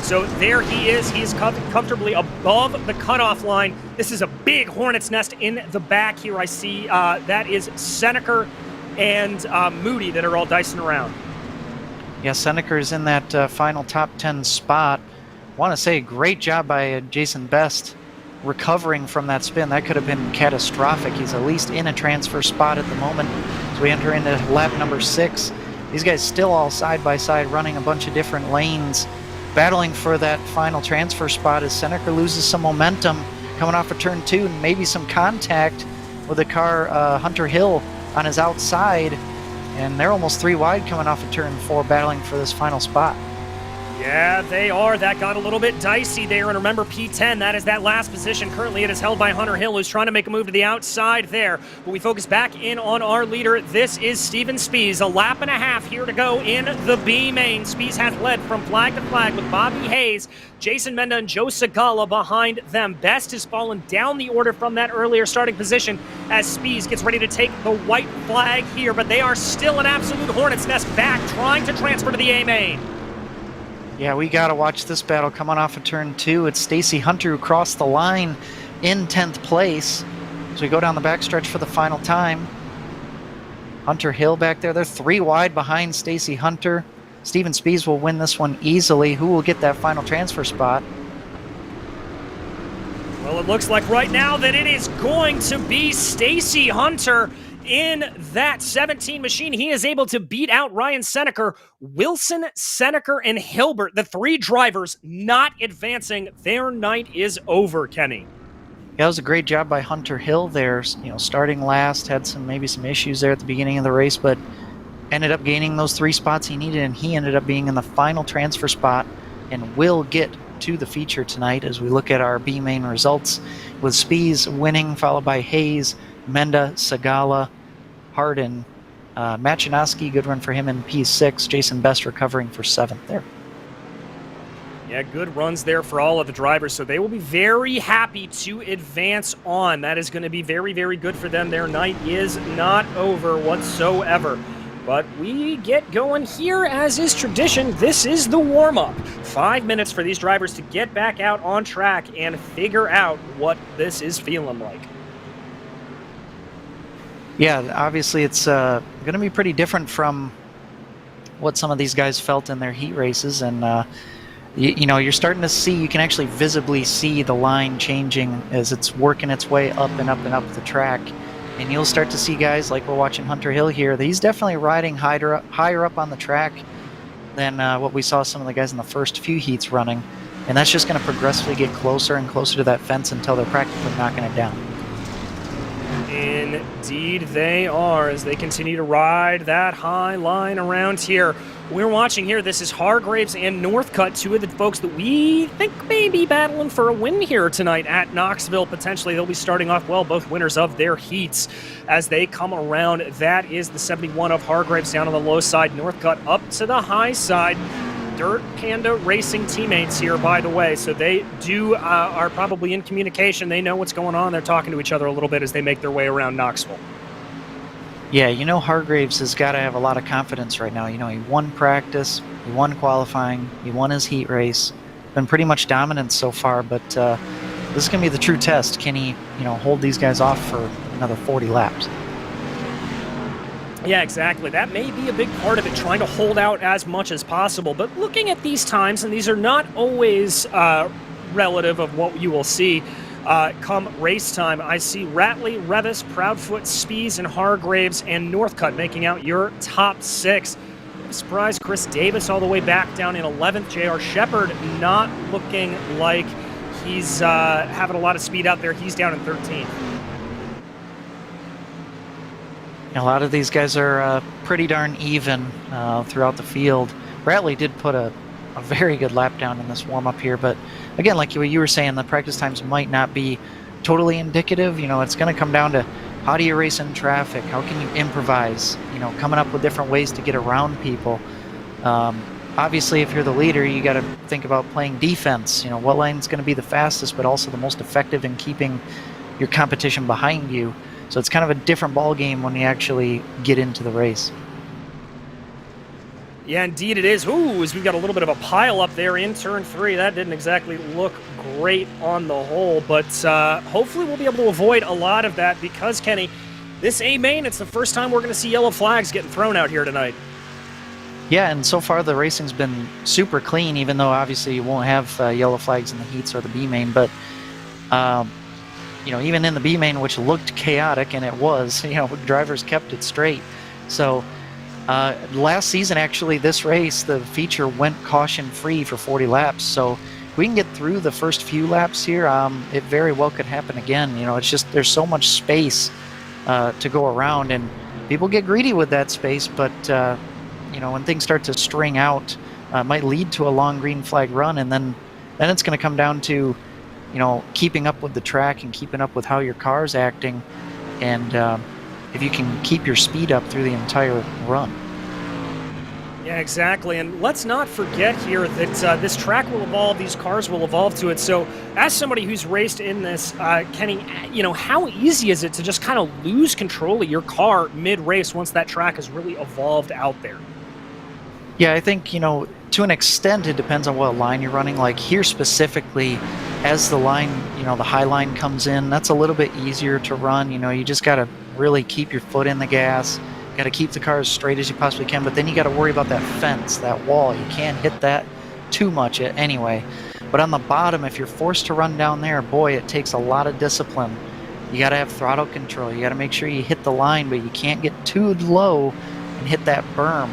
So there he is. He's comfortably above the cutoff line. This is a big hornet's nest in the back here. I see that is Seneca and Moody that are all dicing around. Yeah, Seneca is in that final top 10 spot. Want to say great job by Jason Best recovering from that spin. That could have been catastrophic. He's at least in a transfer spot at the moment as we enter into lap number 6. These guys still all side by side running a bunch of different lanes, battling for that final transfer spot as Seneca loses some momentum coming off of turn 2 and maybe some contact with the car Hunter Hill on his outside, and they're almost 3 wide coming off of turn 4 battling for this final spot. Yeah, they are. That got a little bit dicey there. And remember, P10, that is that last position. Currently, it is held by Hunter Hill, who's trying to make a move to the outside there. But we focus back in on our leader. This is Steven Spies. A lap and a half here to go in the B main. Spies has led from flag to flag with Bobby Hayes, Jason Menda, and Joe Segala behind them. Best has fallen down the order from that earlier starting position as Spies gets ready to take the white flag here. But they are still an absolute hornet's nest back, trying to transfer to the A main. Yeah, we got to watch this battle coming off of turn 2. It's Stacy Hunter who crossed the line in 10th place. As we go down the backstretch for the final time. Hunter Hill back there. They're 3 wide behind Stacy Hunter. Steven Spies will win this one easily. Who will get that final transfer spot? Well, it looks like right now that it is going to be Stacy Hunter in that 17 machine. He is able to beat out Ryan Seneca, Wilson, Seneca, and Hilbert. The 3 drivers not advancing. Their night is over, Kenny. Yeah, it was a great job by Hunter Hill there. You know, starting last, had maybe some issues there at the beginning of the race, but ended up gaining those 3 spots he needed, and he ended up being in the final transfer spot and will get to the feature tonight as we look at our B main results, with Spies winning, followed by Hayes, Menda, Segala, Hardin, Matt Chinaski, good run for him in P6. Jason Best recovering for 7th there. Yeah, good runs there for all of the drivers, so they will be very happy to advance on. That is going to be very, very good for them. Their night is not over whatsoever. But we get going here, as is tradition. This is the warm-up. 5 minutes for these drivers to get back out on track and figure out what this is feeling like. Yeah, obviously it's going to be pretty different from what some of these guys felt in their heat races. And, you know, you're starting to see, you can actually visibly see the line changing as it's working its way up and up and up the track. And you'll start to see guys like we're watching Hunter Hill here. He's definitely riding higher up on the track than what we saw some of the guys in the first few heats running. And that's just going to progressively get closer and closer to that fence until they're practically knocking it down. Indeed they are, as they continue to ride that high line around here. We're watching here, this is Hargraves and Northcutt, two of the folks that we think may be battling for a win here tonight at Knoxville. Potentially they'll be starting off well, both winners of their heats as they come around. That is the 71 of Hargraves down on the low side, Northcutt up to the high side. Dirt Panda Racing teammates here, by the way, so they are probably in communication. They know what's going on. They're talking to each other a little bit as they make their way around Knoxville. Yeah, you know, Hargraves has got to have a lot of confidence right now. You know, he won practice, he won qualifying, he won his heat race. Been pretty much dominant so far, but this is going to be the true test. Can he, you know, hold these guys off for another 40 laps? Yeah, exactly. That may be a big part of it, trying to hold out as much as possible. But looking at these times, and these are not always relative of what you will see come race time, I see Ratley, Revis, Proudfoot, Spies, and Hargraves and Northcutt making out your top six. Surprise, Chris Davis all the way back down in 11th. J.R. Shepard not looking like he's having a lot of speed out there. He's down in 13th. A lot of these guys are pretty darn even throughout the field. Ratley did put a very good lap down in this warm-up here, but again, like what you were saying, the practice times might not be totally indicative. You know, it's going to come down to how do you race in traffic? How can you improvise? You know, coming up with different ways to get around people. Obviously, if you're the leader, you got to think about playing defense. You know, what line's going to be the fastest, but also the most effective in keeping your competition behind you. So it's kind of a different ball game when you actually get into the race. Yeah, indeed it is. Ooh, as we've got a little bit of a pile up there in turn 3. That didn't exactly look great on the whole, but hopefully we'll be able to avoid a lot of that because, Kenny, this A-main, it's the first time we're going to see yellow flags getting thrown out here tonight. Yeah, and so far the racing's been super clean, even though obviously you won't have yellow flags in the heats or the B-main, but you know, even in the B-main, which looked chaotic, and it was, you know, drivers kept it straight. So last season, actually, this race, the feature went caution-free for 40 laps. So if we can get through the first few laps here, it very well could happen again. You know, it's just there's so much space to go around, and people get greedy with that space. But, you know, when things start to string out, it might lead to a long green flag run, and then it's going to come down to, you know, keeping up with the track and keeping up with how your car's acting, and if you can keep your speed up through the entire run. Yeah, exactly. And let's not forget here that this track will evolve, these cars will evolve to it. So as somebody who's raced in this, Kenny, you know, how easy is it to just kind of lose control of your car mid-race once that track has really evolved out there? Yeah, I think, you know, to an extent, it depends on what line you're running. Like here specifically, as the line, you know, the high line comes in, that's a little bit easier to run. You know, you just got to really keep your foot in the gas, got to keep the car as straight as you possibly can, but then you got to worry about that fence, that wall. You can't hit that too much anyway. But on the bottom, if you're forced to run down there, boy, it takes a lot of discipline. You got to have throttle control. You got to make sure you hit the line, but you can't get too low and hit that berm.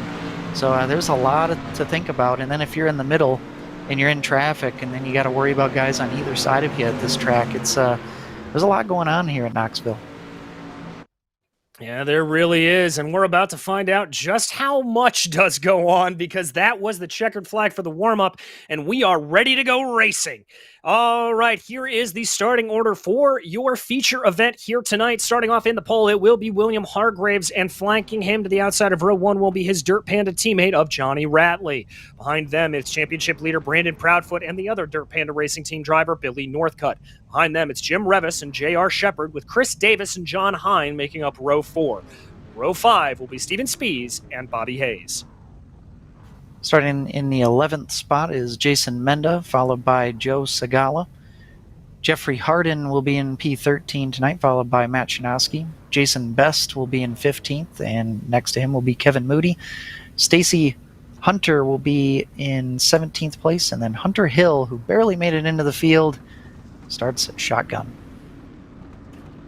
So there's a lot to think about. And then if you're in the middle and you're in traffic, and then you got to worry about guys on either side of you at this track, it's there's a lot going on here at Knoxville. Yeah, there really is, and we're about to find out just how much does go on, because that was the checkered flag for the warm-up, and we are ready to go racing. All right, here is the starting order for your feature event here tonight. Starting off in the pole, it will be William Hargraves, and flanking him to the outside of row 1 will be his Dirt Panda teammate of Johnny Ratley. Behind them, it's championship leader Brandon Proudfoot and the other Dirt Panda Racing Team driver, Billy Northcutt. Behind them, it's Jim Revis and J.R. Shepard, with Chris Davis and John Hine making up row 4. Row 5 will be Steven Spees and Bobby Hayes. Starting in the 11th spot is Jason Menda, followed by Joe Sagala. Jeffrey Harden will be in P13 tonight, followed by Matt Chinaski. Jason Best will be in 15th, and next to him will be Kevin Moody. Stacy Hunter will be in 17th place, and then Hunter Hill, who barely made it into the field, starts shotgun.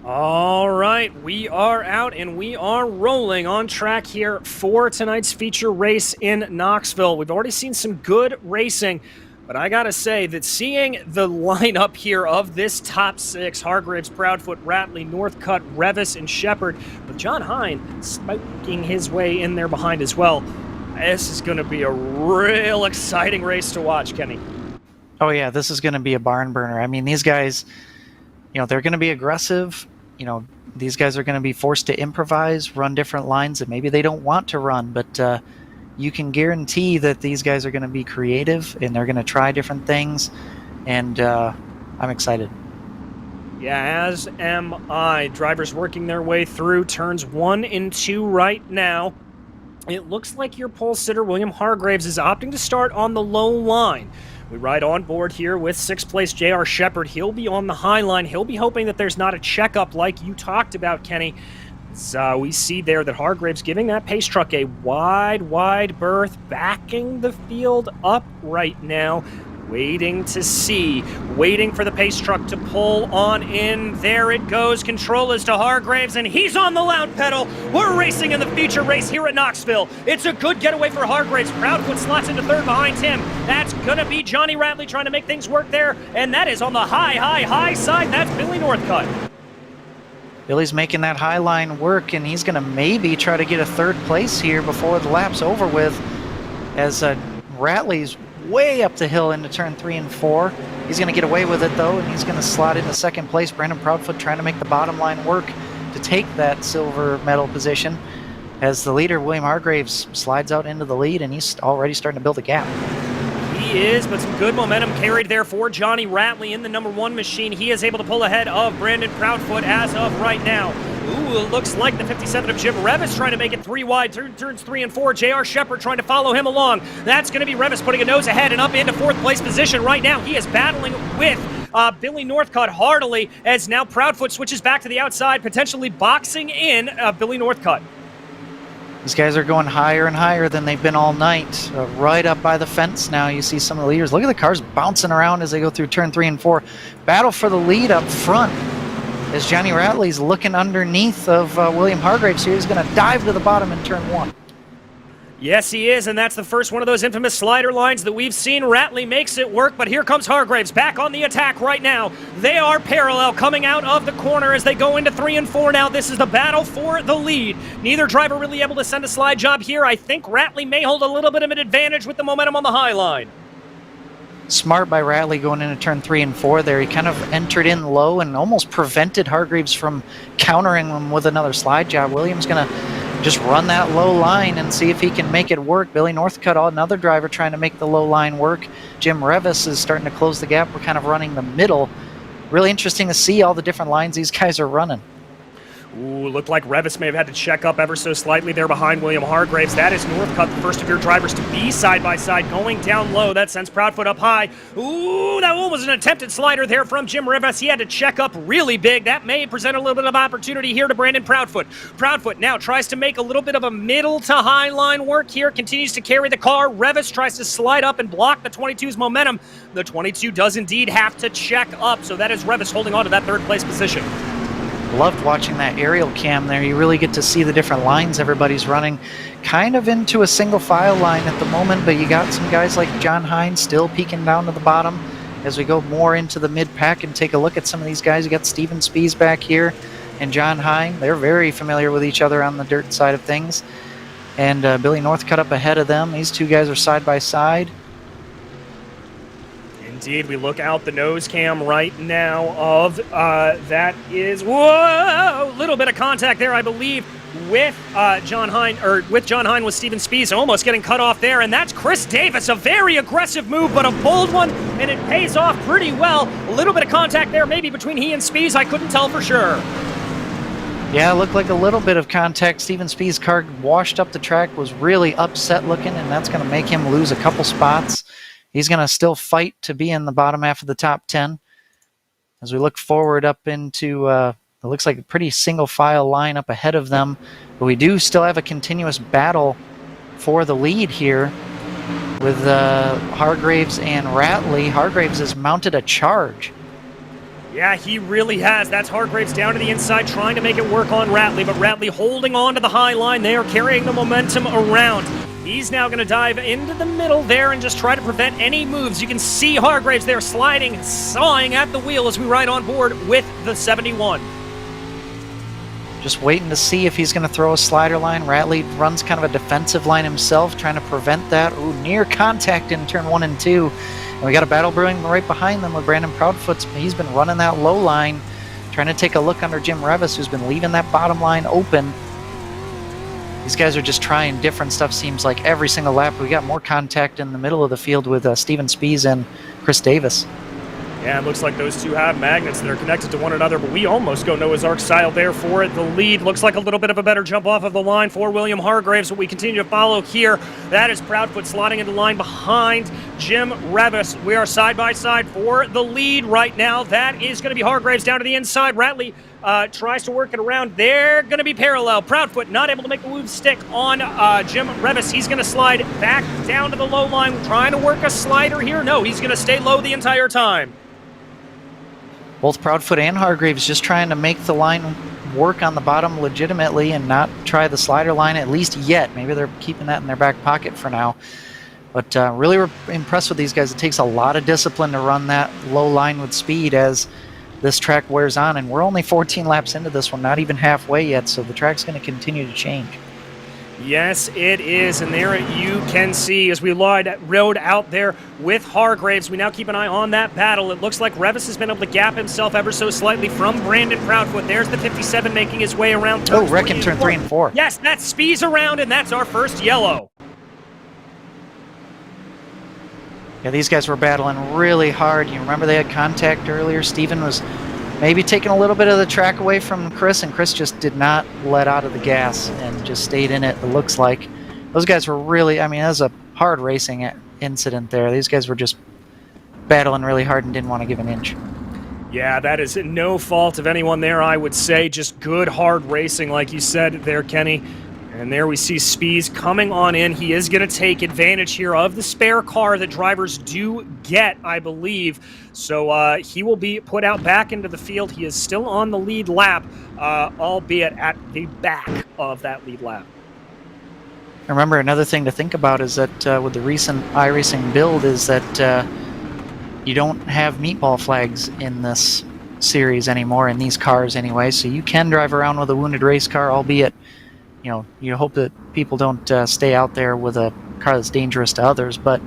All right, we are out and we are rolling on track here for tonight's feature race in Knoxville. We've already seen some good racing, but I gotta say that seeing the lineup here of this top 6, Hargraves, Proudfoot, Ratley, Northcutt, Revis, and Shepard, with John Hine spiking his way in there behind as well, this is going to be a real exciting race to watch, Kenny. Oh yeah, this is going to be a barn burner. I mean, these guys, they're going to be aggressive. These guys are going to be forced to improvise, run different lines that maybe they don't want to run, but you can guarantee that these guys are going to be creative and they're going to try different things, and I'm excited. Yeah, as am I. Drivers working their way through turns 1 and 2 right now. It looks like your pole sitter, William Hargraves, is opting to start on the low line. We ride on board here with 6th place J.R. Shepard. He'll be on the high line. He'll be hoping that there's not a checkup like you talked about, Kenny. So we see there that Hargraves giving that pace truck a wide berth, backing the field up right now. Waiting to see, waiting for the pace truck to pull on in. There it goes. Control is to Hargraves, and he's on the loud pedal. We're racing in the feature race here at Knoxville. It's a good getaway for Hargraves. Proudfoot slots into 3rd behind him. That's going to be Johnny Ratley trying to make things work there, and that is on the high side. That's Billy Northcutt. Billy's making that high line work, and he's going to maybe try to get a 3rd place here before the lap's over with, as Ratley's way up the hill into turn 3 and 4. He's going to get away with it, though, and he's going to slot into 2nd place. Brandon Proudfoot trying to make the bottom line work to take that silver medal position, as the leader, William Hargraves, slides out into the lead, and he's already starting to build a gap. He is, but some good momentum carried there for Johnny Ratley in the number 1 machine. He is able to pull ahead of Brandon Proudfoot as of right now. Ooh, it looks like the 57 of Jim Revis trying to make it 3 wide, turns 3 and 4. J.R. Shepard trying to follow him along. That's going to be Revis putting a nose ahead and up into 4th place position right now. He is battling with Billy Northcutt heartily, as now Proudfoot switches back to the outside, potentially boxing in Billy Northcutt. These guys are going higher and higher than they've been all night. Right up by the fence now, you see some of the leaders. Look at the cars bouncing around as they go through turn 3 and 4. Battle for the lead up front, as Johnny Ratley's looking underneath of William Hargraves here. He's going to dive to the bottom in turn 1. Yes, he is, and that's the first one of those infamous slider lines that we've seen. Ratley makes it work, but here comes Hargraves back on the attack right now. They are parallel coming out of the corner as they go into 3 and 4 now. This is the battle for the lead. Neither driver really able to send a slide job here. I think Ratley may hold a little bit of an advantage with the momentum on the high line. Smart by Ratley going into turn 3 and 4 there. He kind of entered in low and almost prevented Hargraves from countering him with another slide job. Williams going to just run that low line and see if he can make it work. Billy Northcutt, another driver trying to make the low line work. Jim Revis is starting to close the gap. We're kind of running the middle. Really interesting to see all the different lines these guys are running. Ooh, looked like Revis may have had to check up ever so slightly there behind William Hargraves. That is Northcutt, the first of your drivers to be side-by-side, going down low. That sends Proudfoot up high. Ooh, that one was an attempted slider there from Jim Revis. He had to check up really big. That may present a little bit of opportunity here to Brandon Proudfoot. Proudfoot now tries to make a little bit of a middle to high line work here, continues to carry the car. Revis tries to slide up and block the 22's momentum. The 22 does indeed have to check up, so that is Revis holding on to that 3rd place position. Loved watching that aerial cam there. You really get to see the different lines everybody's running, kind of into a single file line at the moment, but you got some guys like John Hine still peeking down to the bottom. As we go more into the mid-pack and take a look at some of these guys, you got Steven Spees back here and John Hine. They're very familiar with each other on the dirt side of things. And Billy Northcutt up ahead of them. These two guys are side by side. Indeed, we look out the nose cam right now of that is, whoa, a little bit of contact there, I believe, with John Hine, or with John Hine with Steven Spees, almost getting cut off there, and that's Chris Davis. A very aggressive move, but a bold one, and it pays off pretty well. A little bit of contact there, maybe between he and Spees, I couldn't tell for sure. Yeah, it looked like a little bit of contact. Steven Speed's car washed up the track, was really upset looking, and that's going to make him lose a couple spots. He's going to still fight to be in the bottom half of the top 10. As we look forward up into, it looks like a pretty single file line up ahead of them, but we do still have a continuous battle for the lead here with Hargraves and Ratley. Hargraves has mounted a charge. Yeah, he really has. That's Hargraves down to the inside trying to make it work on Ratley, but Ratley holding on to the high line. They are carrying the momentum around. He's now going to dive into the middle there and just try to prevent any moves. You can see Hargraves there sliding, sawing at the wheel as we ride on board with the 71. Just waiting to see if he's going to throw a slider line. Ratley runs kind of a defensive line himself, trying to prevent that. Ooh, near contact in turn 1 and 2. And we got a battle brewing right behind them with Brandon Proudfoot. He's been running that low line, trying to take a look under Jim Revis, who's been leaving that bottom line open. These guys are just trying different stuff, seems like, every single lap. We got more contact in the middle of the field with Steven Spees and Chris Davis. Yeah, it looks like those two have magnets that are connected to one another, but we almost go Noah's Ark style there for it. The lead looks like a little bit of a better jump off of the line for William Hargraves, but we continue to follow here. That is Proudfoot slotting into line behind Jim Revis. We are side by side for the lead right now. That is going to be Hargraves down to the inside. Ratley tries to work it around. They're going to be parallel. Proudfoot not able to make the move stick on Jim Revis. He's going to slide back down to the low line, trying to work a slider here. No, he's going to stay low the entire time. Both Proudfoot and Hargraves just trying to make the line work on the bottom legitimately and not try the slider line, at least yet. Maybe they're keeping that in their back pocket for now. But really impressed with these guys. It takes a lot of discipline to run that low line with speed as this track wears on. And we're only 14 laps into this one, not even halfway yet, so the track's going to continue to change. Yes, it is, and there you can see as we rode out there with Hargraves. We now keep an eye on that battle. It looks like Revis has been able to gap himself ever so slightly from Brandon Proudfoot. There's the 57 making his way around turn 3 and 4. Turn 3 and 4. Yes, that speeds around, and that's our first yellow. Yeah, these guys were battling really hard. You remember they had contact earlier. Steven was maybe taking a little bit of the track away from Chris, and Chris just did not let out of the gas and just stayed in it looks like. Those guys were really, I mean, that was a hard racing incident there. These guys were just battling really hard and didn't want to give an inch. Yeah, that is no fault of anyone there, I would say. Just good, hard racing, like you said there, Kenny. And there we see Spees coming on in. He is going to take advantage here of the spare car that drivers do get, I believe. So he will be put out back into the field. He is still on the lead lap, albeit at the back of that lead lap. Remember, another thing to think about is that with the recent iRacing build is that you don't have meatball flags in this series anymore, in these cars anyway. So you can drive around with a wounded race car, albeit you know, you hope that people don't stay out there with a car that's dangerous to others. But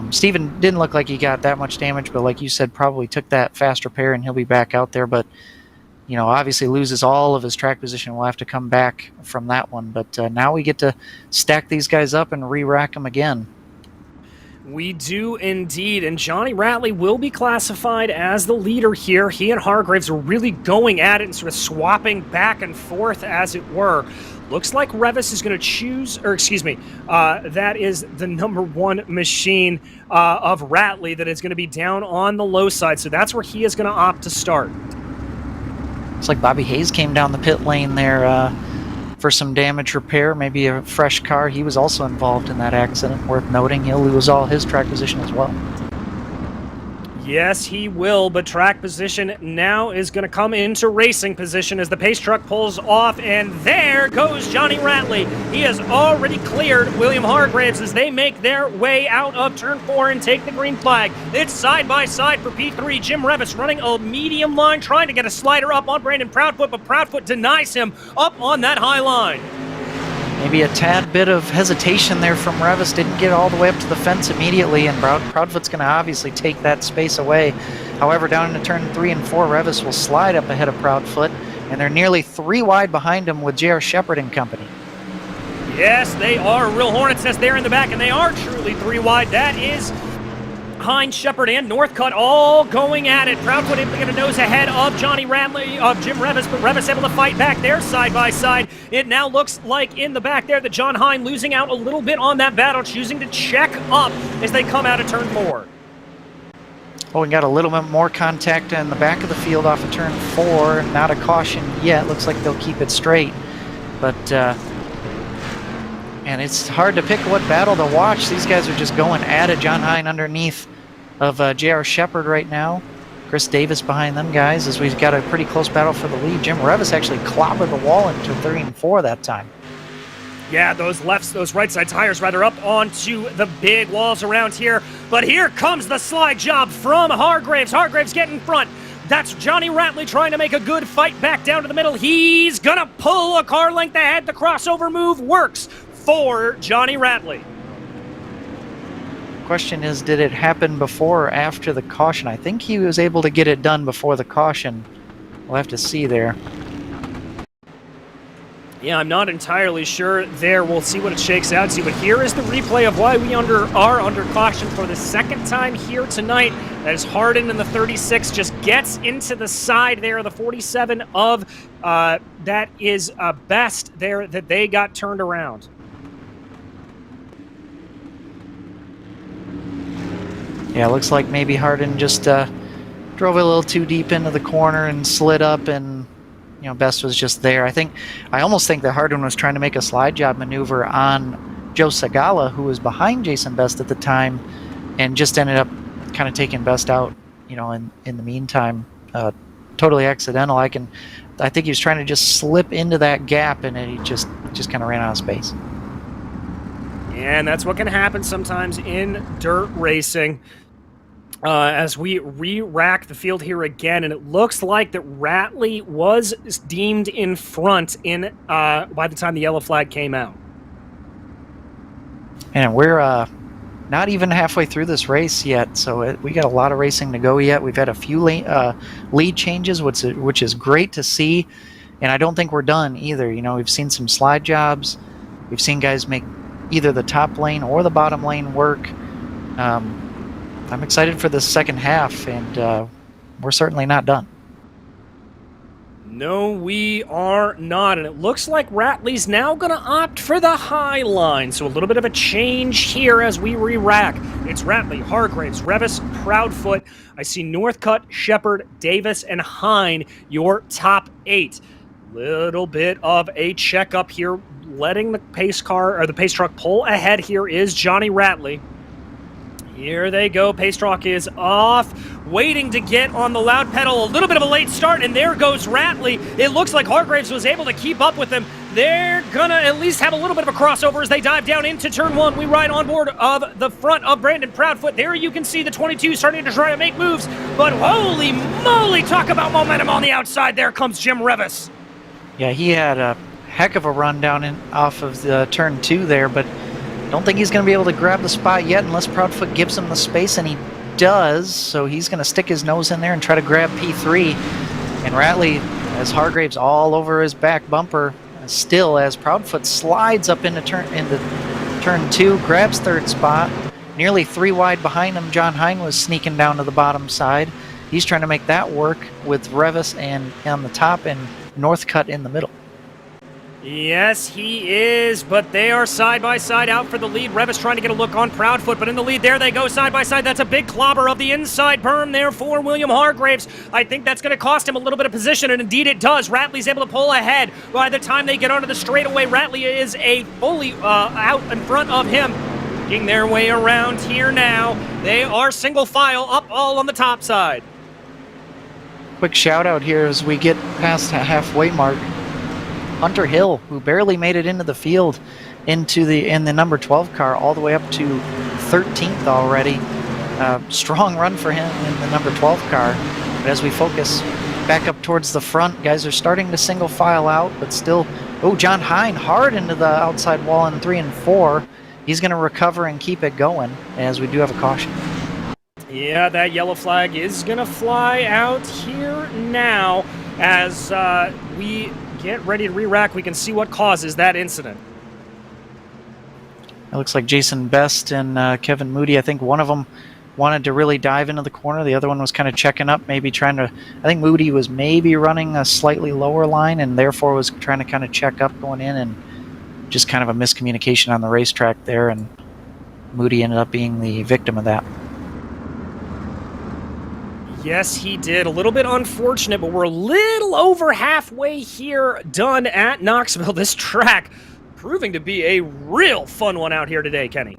Steven didn't look like he got that much damage, but like you said, probably took that fast repair and he'll be back out there. But, you know, obviously loses all of his track position. We'll have to come back from that one. But now we get to stack these guys up and re-rack them again. We do indeed, and Johnny Ratley will be classified as the leader here. He and Hargraves are really going at it and sort of swapping back and forth, as it were. Looks like Revis is going to choose, or excuse me, that is the number 1 machine of Ratley that is going to be down on the low side, so that's where he is going to opt to start. Looks like Bobby Hayes came down the pit lane there for some damage repair, maybe a fresh car. He was also involved in that accident, worth noting. He'll lose all his track position as well. Yes, he will, but track position now is going to come into racing position as the pace truck pulls off, and there goes Johnny Ratley. He has already cleared William Hargraves as they make their way out of turn 4 and take the green flag. It's side by side for P3. Jim Revis running a medium line, trying to get a slider up on Brandon Proudfoot, but Proudfoot denies him up on that high line. Maybe a tad bit of hesitation there from Revis. Didn't get all the way up to the fence immediately, and Proudfoot's going to obviously take that space away. However, down into turn 3 and 4, Revis will slide up ahead of Proudfoot, and they're nearly 3 wide behind him with J.R. Shepard and company. Yes, they are. Real Hornet's Nest there in the back, and they are truly 3 wide. That is Hine, Shepard, and Northcutt all going at it. Proudfoot able to get a nose ahead of Johnny Ratley, of Jim Revis, but Revis able to fight back there side by side. It now looks like in the back there that John Hine losing out a little bit on that battle, choosing to check up as they come out of turn 4. Oh, we got a little bit more contact in the back of the field off of turn 4. Not a caution yet. Looks like they'll keep it straight. But, and it's hard to pick what battle to watch. These guys are just going at it. John Hine underneath of J.R. Shepard right now. Chris Davis behind them guys as we've got a pretty close battle for the lead. Jim Revis actually clobbered the wall into 3 and 4 that time. Yeah, those right side tires rather up onto the big walls around here. But here comes the slide job from Hargraves. Hargraves getting in front. That's Johnny Ratley trying to make a good fight back down to the middle. He's gonna pull a car length ahead. The crossover move works for Johnny Ratley. Question is, did it happen before or after the caution? I think he was able to get it done before the caution. We'll have to see there. Yeah, I'm not entirely sure there. We'll see what it shakes out to. But here is the replay of why we are under caution for the second time here tonight. That is Hardin in the 36, just gets into the side there. The 47 of that is Best there that they got turned around. Yeah, looks like maybe Hardin just drove a little too deep into the corner and slid up, and you know, Best was just there. I almost think that Hardin was trying to make a slide job maneuver on Joe Sagala, who was behind Jason Best at the time, and just ended up kind of taking Best out, you know, in the meantime. Totally accidental. I think he was trying to just slip into that gap, and he just kind of ran out of space. And that's what can happen sometimes in dirt racing. As we re-rack the field here again, and it looks like that Ratley was deemed in front in by the time the yellow flag came out. And we're not even halfway through this race yet, so we got a lot of racing to go yet. We've had a few lead changes, which is great to see, and I don't think we're done either. You know, we've seen some slide jobs. We've seen guys make either the top lane or the bottom lane work. I'm excited for the second half, and we're certainly not done. No, we are not, and it looks like Ratley's now going to opt for the high line, so a little bit of a change here as we re-rack. It's Ratley, Hargraves, Revis, Proudfoot. I see Northcutt, Shepard, Davis, and Hine, your top 8. Little bit of a checkup here, letting the pace car or the pace truck pull ahead. Here is Johnny Ratley. Here they go. Pace truck is off, waiting to get on the loud pedal. A little bit of a late start, and there goes Ratley. It looks like Hargraves was able to keep up with them. They're gonna at least have a little bit of a crossover as they dive down into turn 1. We ride on board of the front of Brandon Proudfoot. There you can see the 22 starting to try to make moves, but holy moly, talk about momentum on the outside. There comes Jim Revis. Yeah, he had a heck of a run down off of the turn 2 there, but don't think he's going to be able to grab the spot yet unless Proudfoot gives him the space, and he does, so he's going to stick his nose in there and try to grab P3. And Ratley has Hargraves all over his back bumper still as Proudfoot slides up into turn 2, grabs third spot. Nearly 3 wide behind him, John Hine was sneaking down to the bottom side. He's trying to make that work with Revis and on the top and Northcutt in the middle. Yes, he is, but they are side by side out for the lead. Revis trying to get a look on Proudfoot, but in the lead, there they go side by side. That's a big clobber of the inside berm there for William Hargraves. I think that's going to cost him a little bit of position, and indeed it does. Ratley's able to pull ahead. By the time they get onto the straightaway, Ratley is a fully out in front of him. Making their way around here now. They are single file up all on the top side. Quick shout out here as we get past the halfway mark. Hunter Hill, who barely made it into the field in the number 12 car, all the way up to 13th already. Strong run for him in the number 12 car. But as we focus back up towards the front, guys are starting to single file out, but still, John Hine hard into the outside wall in 3 and 4. He's going to recover and keep it going, as we do have a caution. Yeah, that yellow flag is going to fly out here now as we get ready to re-rack. We can see what causes that incident. It looks like Jason Best and Kevin Moody, I think one of them wanted to really dive into the corner. The other one was kind of checking up, maybe trying to, I think Moody was maybe running a slightly lower line and therefore was trying to kind of check up going in, and just kind of a miscommunication on the racetrack there, and Moody ended up being the victim of that. Yes, he did. A little bit unfortunate, but we're a little over halfway here done at Knoxville. This track proving to be a real fun one out here today, Kenny.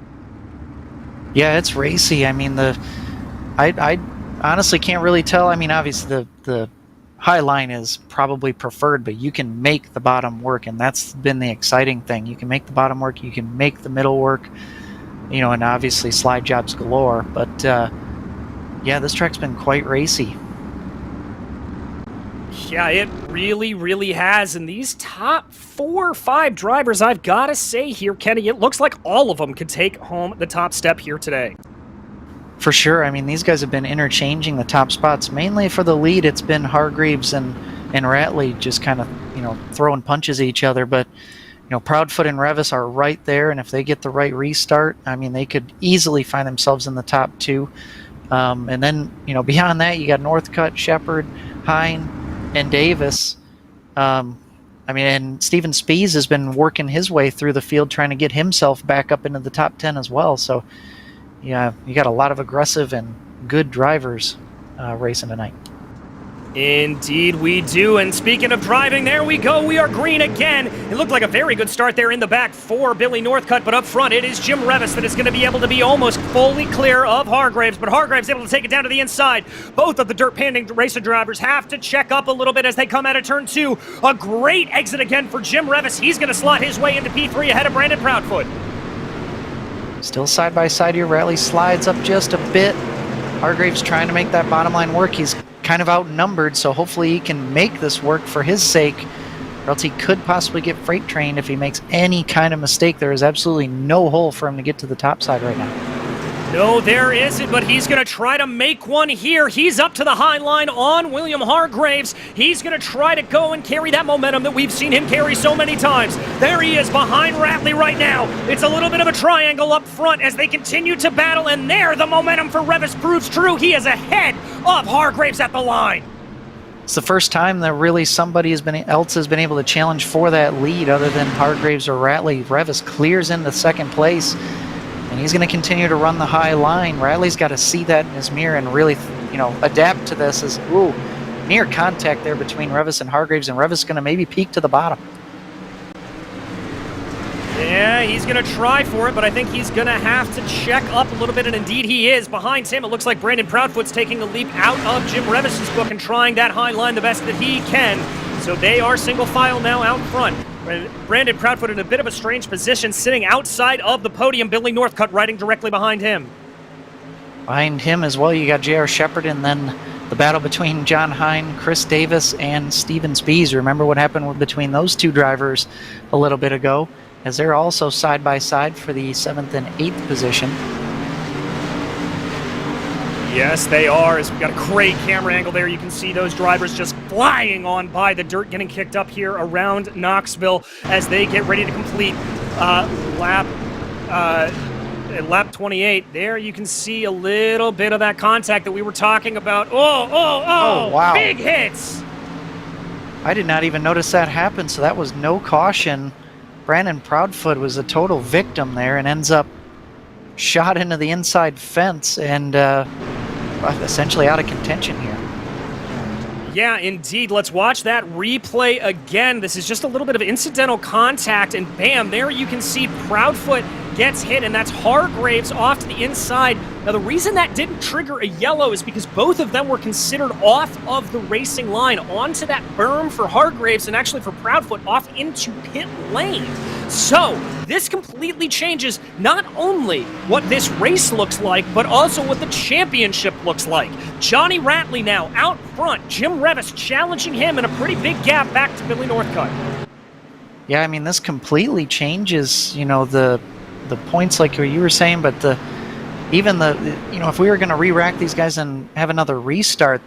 Yeah, it's racy. I mean, I honestly can't really tell. I mean, obviously the high line is probably preferred, but you can make the bottom work, and that's been the exciting thing. You can make the bottom work, you can make the middle work, you know, and obviously slide jobs galore. But yeah, this track's been quite racy. Yeah, it really, really has. And these top 4 or 5 drivers, I've got to say here, Kenny, it looks like all of them could take home the top step here today. For sure. I mean, these guys have been interchanging the top spots. Mainly for the lead, it's been Hargreaves and Ratley just kind of, you know, throwing punches at each other. But, you know, Proudfoot and Revis are right there, and if they get the right restart, I mean, they could easily find themselves in the top 2. And then, you know, beyond that, you got Northcutt, Shepard, Hine, and Davis. I mean, and Steven Spies has been working his way through the field trying to get himself back up into the top 10 as well. So, yeah, you got a lot of aggressive and good drivers racing tonight. Indeed we do, and speaking of driving, there we go, we are green again. It looked like a very good start there in the back for Billy Northcutt, but up front it is Jim Revis that is going to be able to be almost fully clear of Hargreaves, but Hargreaves able to take it down to the inside. Both of the dirt panding racer drivers have to check up a little bit as they come out of turn 2. A great exit again for Jim Revis. He's going to slot his way into P3 ahead of Brandon Proudfoot. Still side by side here. Ratley slides up just a bit. Hargreaves trying to make that bottom line work. He's kind of outnumbered, so hopefully he can make this work for his sake, or else he could possibly get freight trained if he makes any kind of mistake. There is absolutely no hole for him to get to the top side right now. No, there isn't, but he's going to try to make one here. He's up to the high line on William Hargreaves. He's going to try to go and carry that momentum that we've seen him carry so many times. There he is behind Ratley right now. It's a little bit of a triangle up front as they continue to battle, and there the momentum for Revis proves true. He is ahead of Hargreaves at the line. It's the first time that really somebody else has been able to challenge for that lead other than Hargreaves or Ratley. Revis clears into second place, and he's going to continue to run the high line. Ratley's got to see that in his mirror and really, you know, adapt to this as, ooh, near contact there between Revis and Hargreaves, and Revis is going to maybe peak to the bottom. Yeah, he's going to try for it, but I think he's going to have to check up a little bit, and indeed he is. Behind him, it looks like Brandon Proudfoot's taking a leap out of Jim Revis's book and trying that high line the best that he can. So they are single file now out front. Brandon Proudfoot in a bit of a strange position, sitting outside of the podium. Billy Northcutt riding directly behind him. Behind him as well, you got J.R. Shepard, and then the battle between John Hine, Chris Davis, and Steven Spies. Remember what happened between those two drivers a little bit ago, as they're also side by side for the 7th and 8th position. Yes, they are. As we've got a great camera angle there, you can see those drivers just flying on by, the dirt getting kicked up here around Knoxville as they get ready to complete lap 28. There you can see a little bit of that contact that we were talking about. Oh, wow. Big hits. I did not even notice that happen, so that was no caution. Brandon Proudfoot was a total victim there and ends up shot into the inside fence and essentially out of contention here. Yeah, indeed. Let's watch that replay again. This is just a little bit of incidental contact, and bam, there you can see Proudfoot gets hit, and that's Hargreaves off to the inside. Now, the reason that didn't trigger a yellow is because both of them were considered off of the racing line onto that berm for Hargreaves, and actually for Proudfoot off into pit lane. So, this completely changes not only what this race looks like, but also what the championship looks like. Johnny Ratley now out front. Jim Revis challenging him in a pretty big gap back to Billy Northcutt. Yeah, I mean, this completely changes, you know, the points like you were saying, but if we were going to re-rack these guys and have another restart,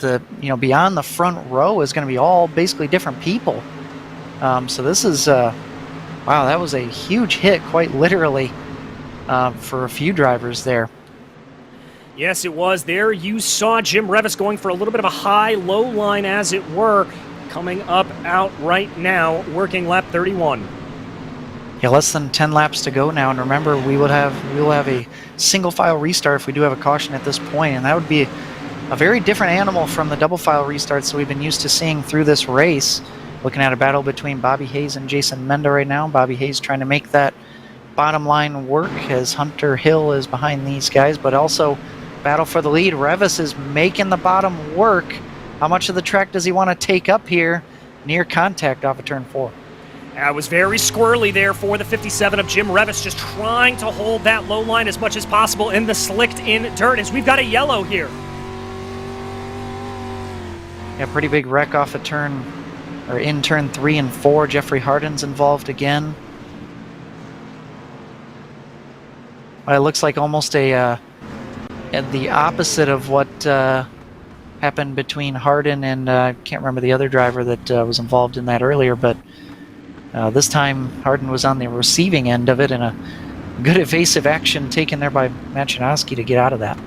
beyond the front row is going to be all basically different people. So this is, wow, that was a huge hit, quite literally, for a few drivers there. Yes, it was. There you saw Jim Revis going for a little bit of a high-low line, as it were, coming up out right now, working lap 31. Yeah, less than 10 laps to go now, and remember, we will have a single file restart if we do have a caution at this point, and that would be a very different animal from the double file restarts that we've been used to seeing through this race. Looking at a battle between Bobby Hayes and Jason Menda right now. Bobby Hayes trying to make that bottom line work as Hunter Hill is behind these guys, but also battle for the lead. Revis is making the bottom work. How much of the track does he want to take up here? Near contact off of turn 4. It was very squirrely there for the 57 of Jim Revis, just trying to hold that low line as much as possible in the slicked-in dirt, as we've got a yellow here. Yeah, pretty big wreck off of in turn 3 and 4. Jeffrey Harden's involved again. It looks like almost the opposite of what happened between Harden and I can't remember the other driver that was involved in that earlier, but this time Harden was on the receiving end of it, and a good evasive action taken there by Matt Chinaski to get out of that.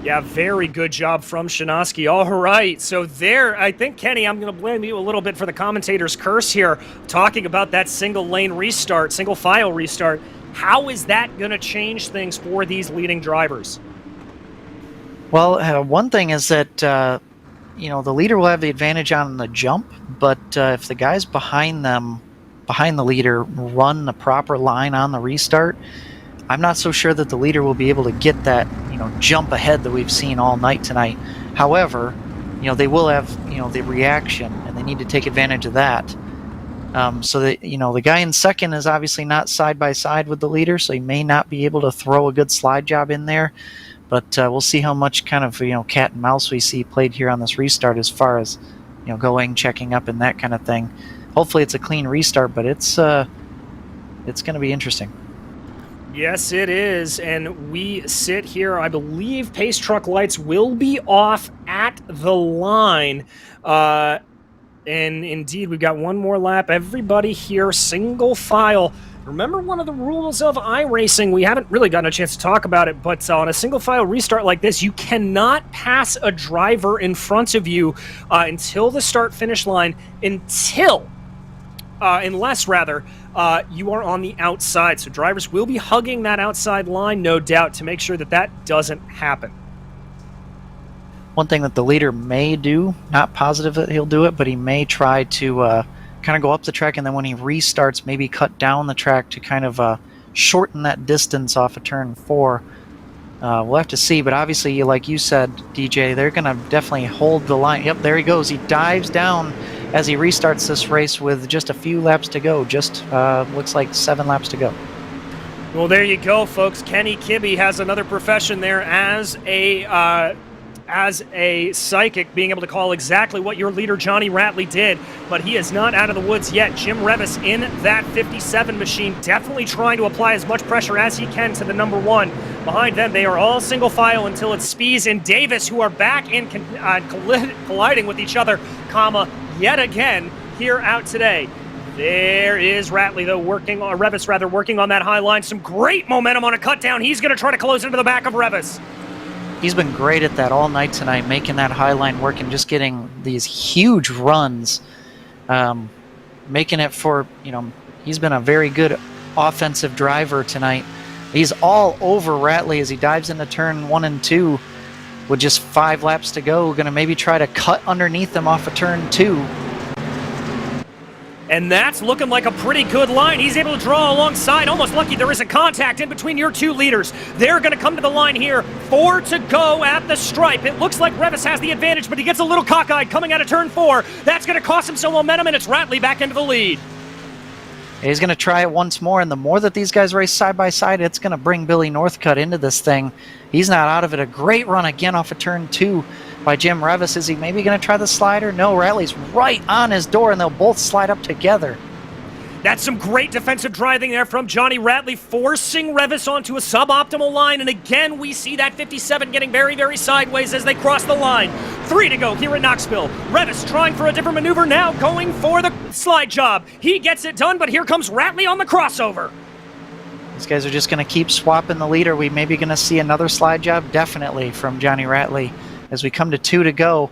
Yeah, very good job from Chinaski. All right, so there, I think, Kenny, I'm going to blame you a little bit for the commentator's curse here, talking about that single lane restart, single file restart. How is that going to change things for these leading drivers? Well, one thing is that, the leader will have the advantage on the jump, but if the guys behind the leader, run the proper line on the restart, I'm not so sure that the leader will be able to get that, jump ahead that we've seen all night tonight. However, they will have, the reaction, and they need to take advantage of that. So that, the guy in second is obviously not side by side with the leader, so he may not be able to throw a good slide job in there. But we'll see how much kind of, cat and mouse we see played here on this restart as far as, going, checking up, and that kind of thing. Hopefully it's a clean restart, but it's going to be interesting. Yes, it is, and we sit here. I believe pace truck lights will be off at the line. And indeed, we've got one more lap. Everybody here, single file. Remember one of the rules of iRacing? We haven't really gotten a chance to talk about it, but on a single file restart like this, you cannot pass a driver in front of you until the start-finish line, unless you are on the outside. So drivers will be hugging that outside line, no doubt, to make sure that that doesn't happen. One thing that the leader may do, not positive that he'll do it, but he may try to kind of go up the track, and then when he restarts, maybe cut down the track to kind of shorten that distance off of turn 4. We'll have to see, but obviously, like you said, DJ, they're going to definitely hold the line. Yep, there he goes. He dives down as he restarts this race with just a few laps to go. Just looks like 7 laps to go. Well, there you go, folks. Kenny Kibbe has another profession there as a psychic, being able to call exactly what your leader Johnny Ratley did, but he is not out of the woods yet. Jim Revis in that 57 machine, definitely trying to apply as much pressure as he can to the number 1. Behind them, they are all single file until it's Spies and Davis, who are back in colliding with each other, yet again here out today. There is Ratley, though, Revis working on that high line. Some great momentum on a cut down. He's going to try to close into the back of Revis. He's been great at that all night tonight, making that high line work and just getting these huge runs, making it for, he's been a very good offensive driver tonight. He's all over Ratley as he dives into turn 1 and 2 with just 5 laps to go. Going to maybe try to cut underneath him off of turn 2. And that's looking like a pretty good line. He's able to draw alongside. Almost lucky there isn't contact in between your two leaders. They're going to come to the line here. 4 to go at the stripe. It looks like Revis has the advantage, but he gets a little cockeyed coming out of turn 4. That's going to cost him some momentum, and it's Ratley back into the lead. He's going to try it once more, and the more that these guys race side by side, it's going to bring Billy Northcutt into this thing. He's not out of it. A great run again off of turn 2 by Jim Revis. Is he maybe going to try the slider? No, Ratley's right on his door, and they'll both slide up together. That's some great defensive driving there from Johnny Ratley, forcing Revis onto a suboptimal line. And again, we see that 57 getting very, very sideways as they cross the line. 3 to go here at Knoxville. Revis trying for a different maneuver now, going for the slide job. He gets it done, but here comes Ratley on the crossover. These guys are just going to keep swapping the leader. We may be going to see another slide job, definitely, from Johnny Ratley. As we come to 2 to go,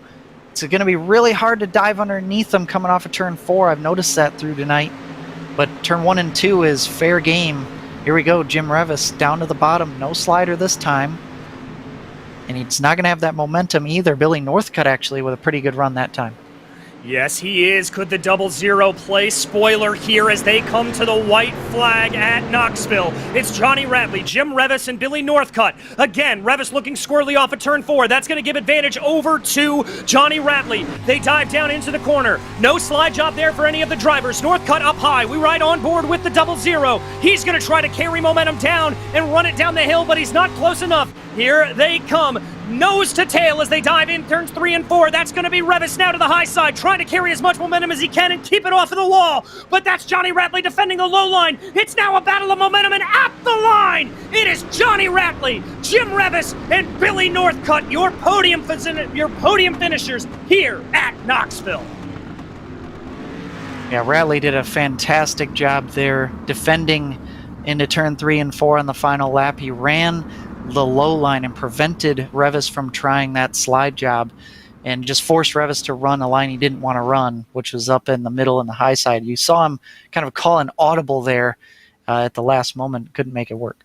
it's going to be really hard to dive underneath them coming off of turn 4. I've noticed that through tonight. But turn 1 and 2 is fair game. Here we go, Jim Revis down to the bottom. No slider this time. And he's not going to have that momentum either. Billy Northcutt, actually, with a pretty good run that time. Yes, he is. Could the 00 play? Spoiler here as they come to the white flag at Knoxville. It's Johnny Ratley, Jim Revis, and Billy Northcutt. Again, Revis looking squirrely off of turn 4. That's going to give advantage over to Johnny Ratley. They dive down into the corner. No slide job there for any of the drivers. Northcutt up high. We ride on board with the 00. He's going to try to carry momentum down and run it down the hill, but he's not close enough. Here they come. Nose to tail as they dive in turns 3 and 4. That's going to be Revis now to the high side, trying to carry as much momentum as he can and keep it off of the wall. But that's Johnny Ratley defending the low line. It's now a battle of momentum, and at the line, it is Johnny Ratley, Jim Revis, and Billy Northcutt, your podium finishers here at Knoxville. Yeah, Ratley did a fantastic job there defending into turn 3 and 4 on the final lap. He ran the low line and prevented Revis from trying that slide job and just forced Revis to run a line he didn't want to run, which was up in the middle and the high side. You saw him kind of call an audible there at the last moment. Couldn't make it work.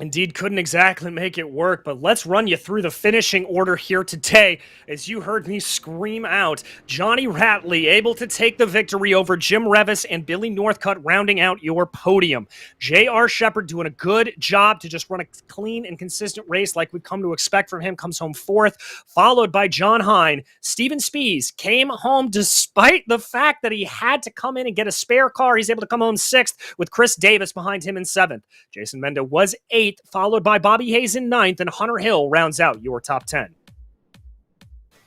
Indeed, couldn't exactly make it work, but let's run you through the finishing order here today. As you heard me scream out, Johnny Ratley able to take the victory over Jim Revis and Billy Northcutt rounding out your podium. J.R. Shepard doing a good job to just run a clean and consistent race like we've come to expect from him, comes home 4th, followed by John Hine. Steven Spies came home despite the fact that he had to come in and get a spare car. He's able to come home 6th with Chris Davis behind him in 7th. Jason Menda was 8th. Followed by Bobby Hayes in 9th, and Hunter Hill rounds out your top 10.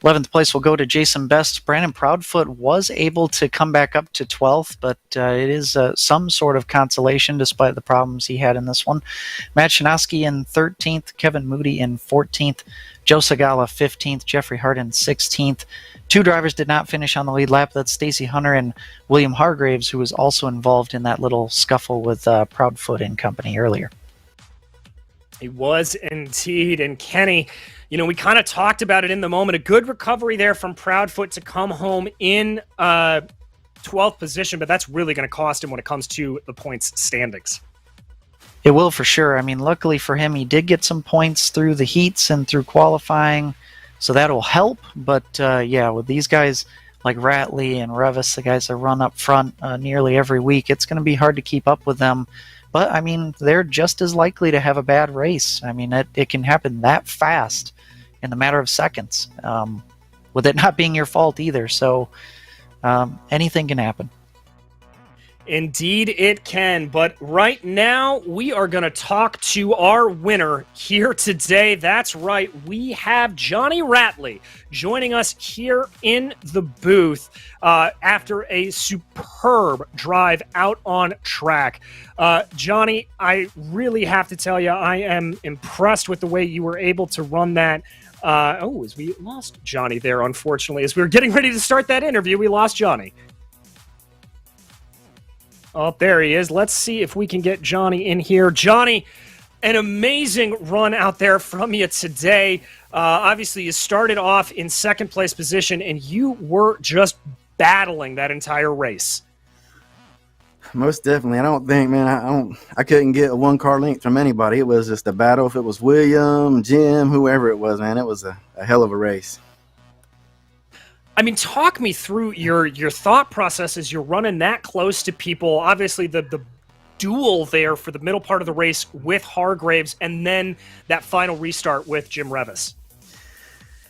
11th place will go to Jason Best. Brandon Proudfoot was able to come back up to 12th, but it is some sort of consolation despite the problems he had in this one. Matt Shinoski in 13th, Kevin Moody in 14th, Joe Segala 15th, Jeffrey Hart in 16th. 2 drivers did not finish on the lead lap. That's Stacy Hunter and William Hargraves, who was also involved in that little scuffle with Proudfoot and company earlier. He was indeed. And Kenny, we kind of talked about it in the moment. A good recovery there from Proudfoot to come home in 12th position, but that's really going to cost him when it comes to the points standings. It will for sure. I mean, luckily for him, he did get some points through the heats and through qualifying, so that'll help. But yeah, with these guys like Ratley and Revis, the guys that run up front nearly every week, it's going to be hard to keep up with them. But, I mean, they're just as likely to have a bad race. I mean, it can happen that fast in the matter of seconds, with it not being your fault either. So anything can happen. Indeed it can, but right now we are going to talk to our winner here today. That's right, we have Johnny Ratley joining us here in the booth after a superb drive out on track. Johnny, I really have to tell you, I am impressed with the way you were able to run that. As we lost Johnny there, unfortunately. As we were getting ready to start that interview, we lost Johnny. Oh, there he is. Let's see if we can get Johnny in here. Johnny, an amazing run out there from you today. Obviously, you started off in second place position, and you were just battling that entire race. Most definitely. I don't think, man, I couldn't get a one-car length from anybody. It was just a battle. If it was William, Jim, whoever it was, man, it was a hell of a race. I mean, talk me through your thought process as you're running that close to people. Obviously, the duel there for the middle part of the race with Hargraves, and then that final restart with Jim Revis.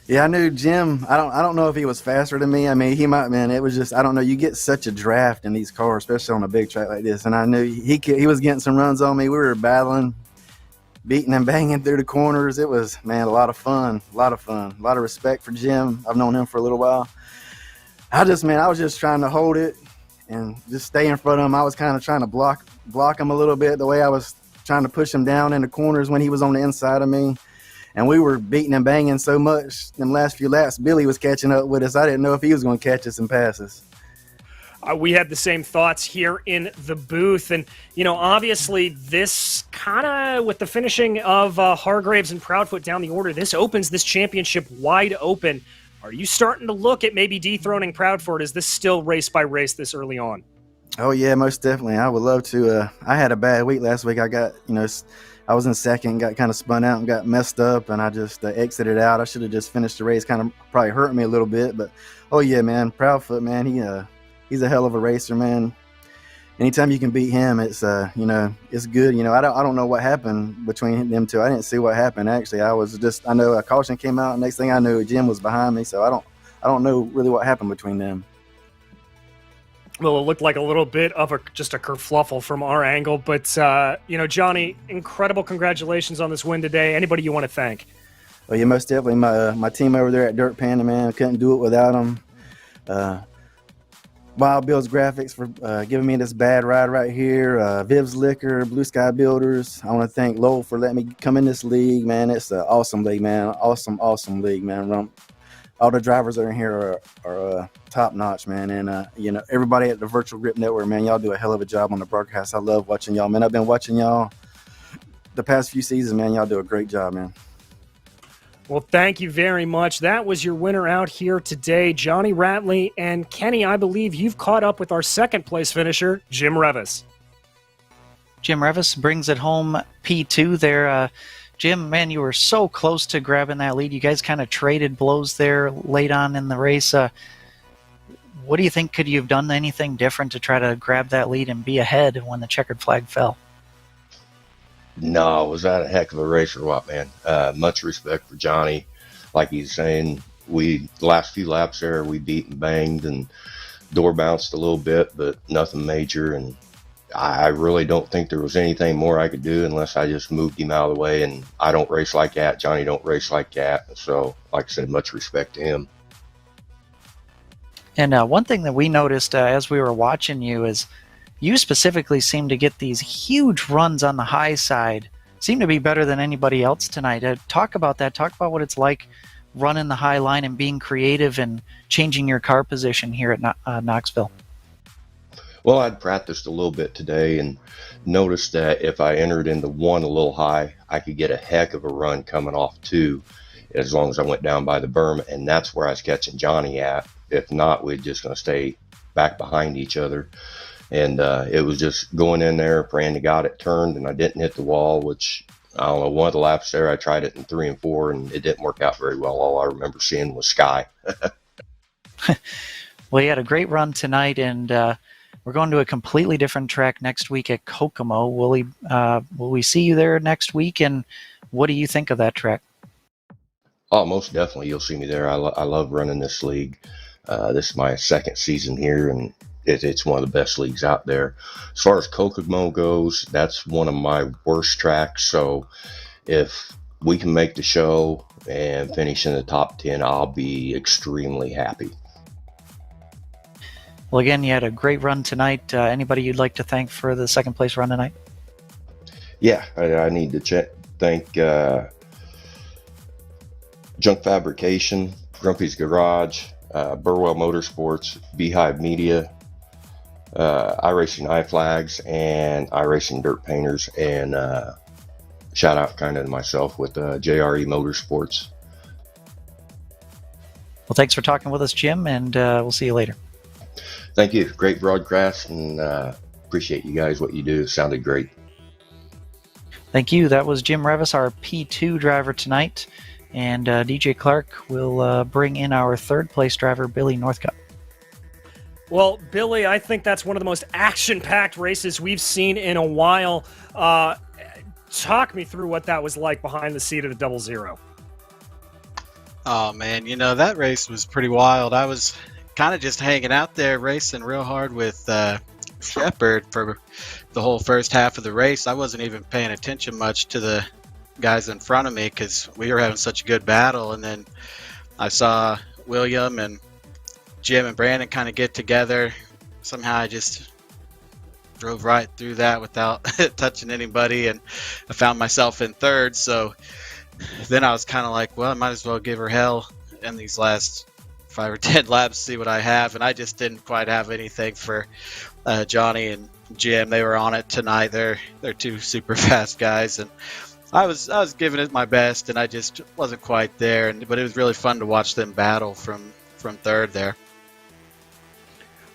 Yeah, I knew Jim. I don't know if he was faster than me. I mean, he might, man. It was just, I don't know. You get such a draft in these cars, especially on a big track like this. And I knew he was getting some runs on me. We were battling, beating and banging through the corners. It was, man, a lot of fun. A lot of respect for Jim. I've known him for a little while. I was just trying to hold it and just stay in front of him. I was kind of trying to block him a little bit, the way I was trying to push him down in the corners when he was on the inside of me. And we were beating and banging so much in the last few laps, Billy was catching up with us. I didn't know if he was going to catch us and pass us. We had the same thoughts here in the booth. And, obviously this kind of, with the finishing of Hargraves and Proudfoot down the order, this opens this championship wide open. Are you starting to look at maybe dethroning Proudfoot? Is this still race by race this early on? Oh, yeah, most definitely. I would love to. I had a bad week last week. I got, I was in second, got kind of spun out and got messed up, and I just exited out. I should have just finished the race. Kind of probably hurt me a little bit, but oh yeah, man, Proudfoot, man, he's a hell of a racer, man. Anytime you can beat him, it's it's good. I don't know what happened between them two. I didn't see what happened actually. I know a caution came out. Next thing I knew, Jim was behind me, so I don't know really what happened between them. Well, it looked like a little bit of just a kerfluffle from our angle, but Johnny, incredible congratulations on this win today. Anybody you want to thank? Well, yeah, most definitely my team over there at Dirt Panda, man. I couldn't do it without them. Wild Bill's Graphics for giving me this bad ride right here. Viv's Liquor, Blue Sky Builders. I want to thank Lowell for letting me come in this league, man. It's an awesome league, man. Awesome league, man. All the drivers that are in here are top notch, man. And, everybody at the Virtual Grip Network, man, y'all do a hell of a job on the broadcast. I love watching y'all, man. I've been watching y'all the past few seasons, man. Y'all do a great job, man. Well, thank you very much. That was your winner out here today, Johnny Ratley. And Kenny, I believe you've caught up with our second place finisher, Jim Revis. Jim Revis brings it home P2 there. Jim, man, you were so close to grabbing that lead. You guys kind of traded blows there late on in the race. What do you think? Could you have done anything different to try to grab that lead and be ahead when the checkered flag fell? No, was that a heck of a race or what, man? Much respect for Johnny. Like he's saying, the last few laps there, we beat and banged and door bounced a little bit, but nothing major. And I really don't think there was anything more I could do unless I just moved him out of the way. And I don't race like that. Johnny don't race like that. So, like I said, much respect to him. And one thing that we noticed as we were watching you is you specifically seem to get these huge runs on the high side. Seem to be better than anybody else tonight. Talk about that. Talk about what it's like running the high line and being creative and changing your car position here at Knoxville. Well, I'd practiced a little bit today and noticed that if I entered into one a little high, I could get a heck of a run coming off two as long as I went down by the berm. And that's where I was catching Johnny at. If not, we're just going to stay back behind each other. And it was just going in there, praying to God it turned, and I didn't hit the wall, which, I don't know, one of the laps there, I tried it in 3 and 4, and it didn't work out very well. All I remember seeing was sky. Well, you had a great run tonight, and we're going to a completely different track next week at Kokomo. Will we see you there next week, and what do you think of that track? Oh, most definitely you'll see me there. I love running this league. This is my second season here, and it's one of the best leagues out there. As far as Kokomo goes, that's one of my worst tracks. So if we can make the show and finish in the top 10, I'll be extremely happy. Well, again, you had a great run tonight. Anybody you'd like to thank for the second place run tonight? Yeah, I need to thank Junk Fabrication, Grumpy's Garage, Burwell Motorsports, Beehive Media, iRacing iFlags, and iRacing Dirt Painters, and shout out kind of to myself with JRE Motorsports. Well, thanks for talking with us, Jim, and we'll see you later. Thank you. Great broadcast, and appreciate you guys, what you do. Sounded great. Thank you. That was Jim Revis, our P2 driver tonight, and DJ Clark will bring in our third place driver, Billy Northcutt. Well, Billy, I think that's one of the most action-packed races we've seen in a while. Talk me through what that was like behind the seat of the Double Zero. Oh, man, that race was pretty wild. I was kind of just hanging out there racing real hard with Shepard for the whole first half of the race. I wasn't even paying attention much to the guys in front of me because we were having such a good battle. And then I saw William and Jim and Brandon kind of get together. Somehow I just drove right through that without touching anybody, and I found myself in third. So then I was kind of like, well, I might as well give her hell in these last 5 or 10 laps to see what I have, and I just didn't quite have anything for Johnny and Jim. They were on it tonight. They're two super fast guys, and I was giving it my best, and I just wasn't quite there. But it was really fun to watch them battle from third there.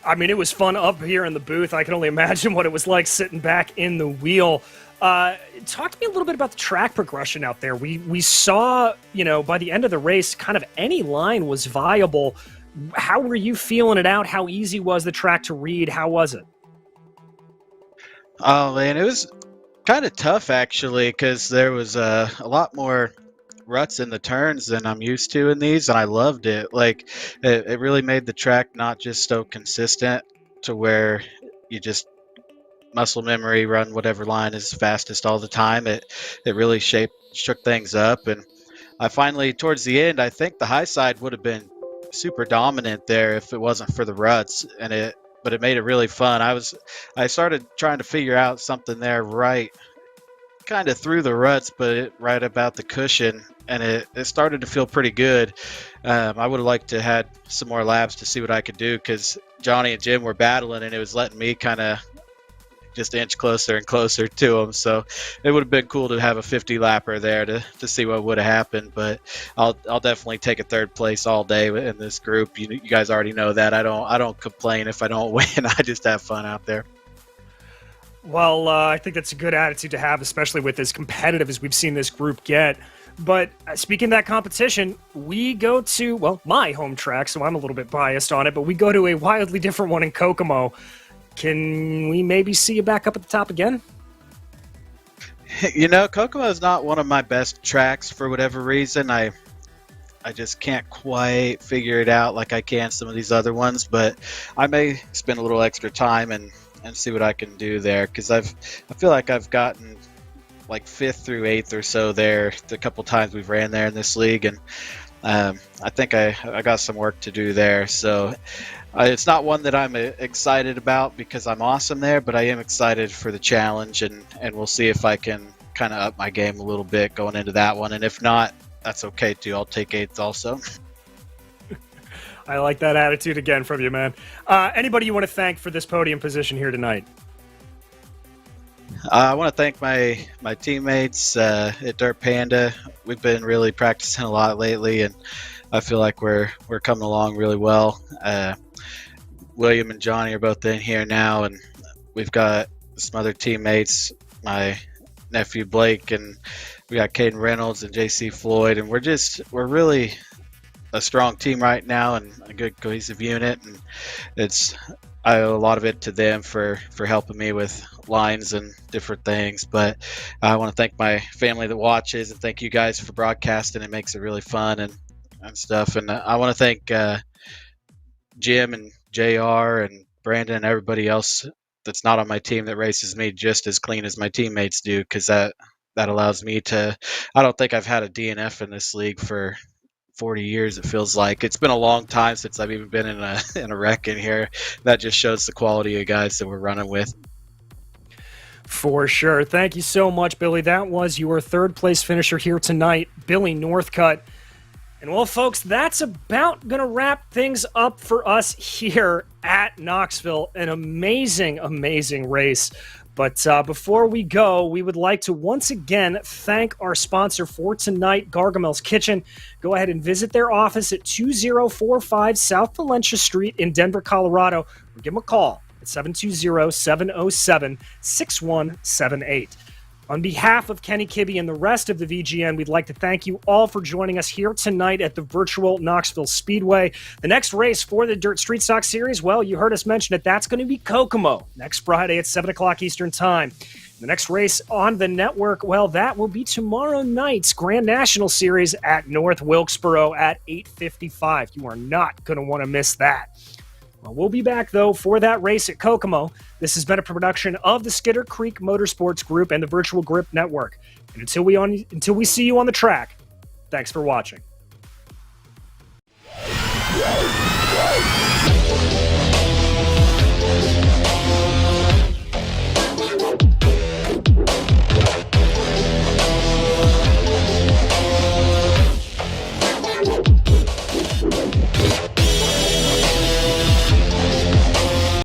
I mean, it was fun up here in the booth. I can only imagine what it was like sitting back in the wheel. Talk to me a little bit about the track progression out there. We saw, by the end of the race, kind of any line was viable. How were you feeling it out? How easy was the track to read? How was it? Oh, man, it was kind of tough, actually, because there was a lot more ruts in the turns than I'm used to in these, and I loved it. Like, it really made the track not just so consistent to where you just muscle memory run whatever line is fastest all the time. It really shook things up, and I finally, towards the end, I think the high side would have been super dominant there if it wasn't for the ruts, but it made it really fun. I started trying to figure out something there right kind of through the ruts, but right about the cushion, and it started to feel pretty good. I would have liked to had some more laps to see what I could do, because Johnny and Jim were battling, and it was letting me kind of just inch closer and closer to them. So it would have been cool to have a 50 lapper there to see what would have happened. But I'll definitely take a third place all day in this group. You guys already know that. I don't complain if I don't win. I just have fun out there. Well, I think that's a good attitude to have, especially with as competitive as we've seen this group get. But speaking of that competition, we go to, my home track, so I'm a little bit biased on it, but we go to a wildly different one in Kokomo. Can we maybe see you back up at the top again? Kokomo is not one of my best tracks for whatever reason. I just can't quite figure it out like I can some of these other ones, but I may spend a little extra time and see what I can do there, because I feel like I've gotten like 5th through 8th or so there the couple times we've ran there in this league, and I think I got some work to do there. So it's not one that I'm excited about because I'm awesome there, but I am excited for the challenge, and we'll see if I can kind of up my game a little bit going into that one, and if not, that's okay too. I'll take 8th also. I like that attitude again from you, man. Anybody you want to thank for this podium position here tonight? I want to thank my teammates at Dirt Panda. We've been really practicing a lot lately, and I feel like we're coming along really well. William and Johnny are both in here now, and we've got some other teammates, my nephew Blake, and we got Caden Reynolds and JC Floyd, and we're really a strong team right now and a good cohesive unit, and I owe a lot of it to them for helping me with lines and different things. But I want to thank my family that watches, and thank you guys for broadcasting. It makes it really fun and stuff. And I want to thank Jim and JR and Brandon and everybody else that's not on my team that races me just as clean as my teammates do, because that allows me to. I don't think I've had a DNF in this league for 40 years. It feels like it's been a long time since I've even been in a wreck in here. That just shows the quality of guys that we're running with. For sure. Thank you so much, Billy. That was your third place finisher here tonight, Billy Northcutt. And well, folks, that's about going to wrap things up for us here at Knoxville. An amazing, amazing race. But before we go, we would like to once again thank our sponsor for tonight, Gargamel's Kitchen. Go ahead and visit their office at 2045 South Valencia Street in Denver, Colorado, or give them a call at 720-707-6178. On behalf of Kenny Kibbe and the rest of the VGN, we'd like to thank you all for joining us here tonight at the virtual Knoxville Speedway. The next race for the Dirt Street Stock Series, well, you heard us mention it, that's going to be Kokomo next Friday at 7 o'clock Eastern Time. The next race on the network, well, that will be tomorrow night's Grand National Series at North Wilkesboro at 8:55. You are not going to want to miss that. Well, we'll be back, though, for that race at Kokomo. This has been a production of the Skidder Creek Motorsports Group and the Virtual Grip Network. And until we see you on the track, thanks for watching.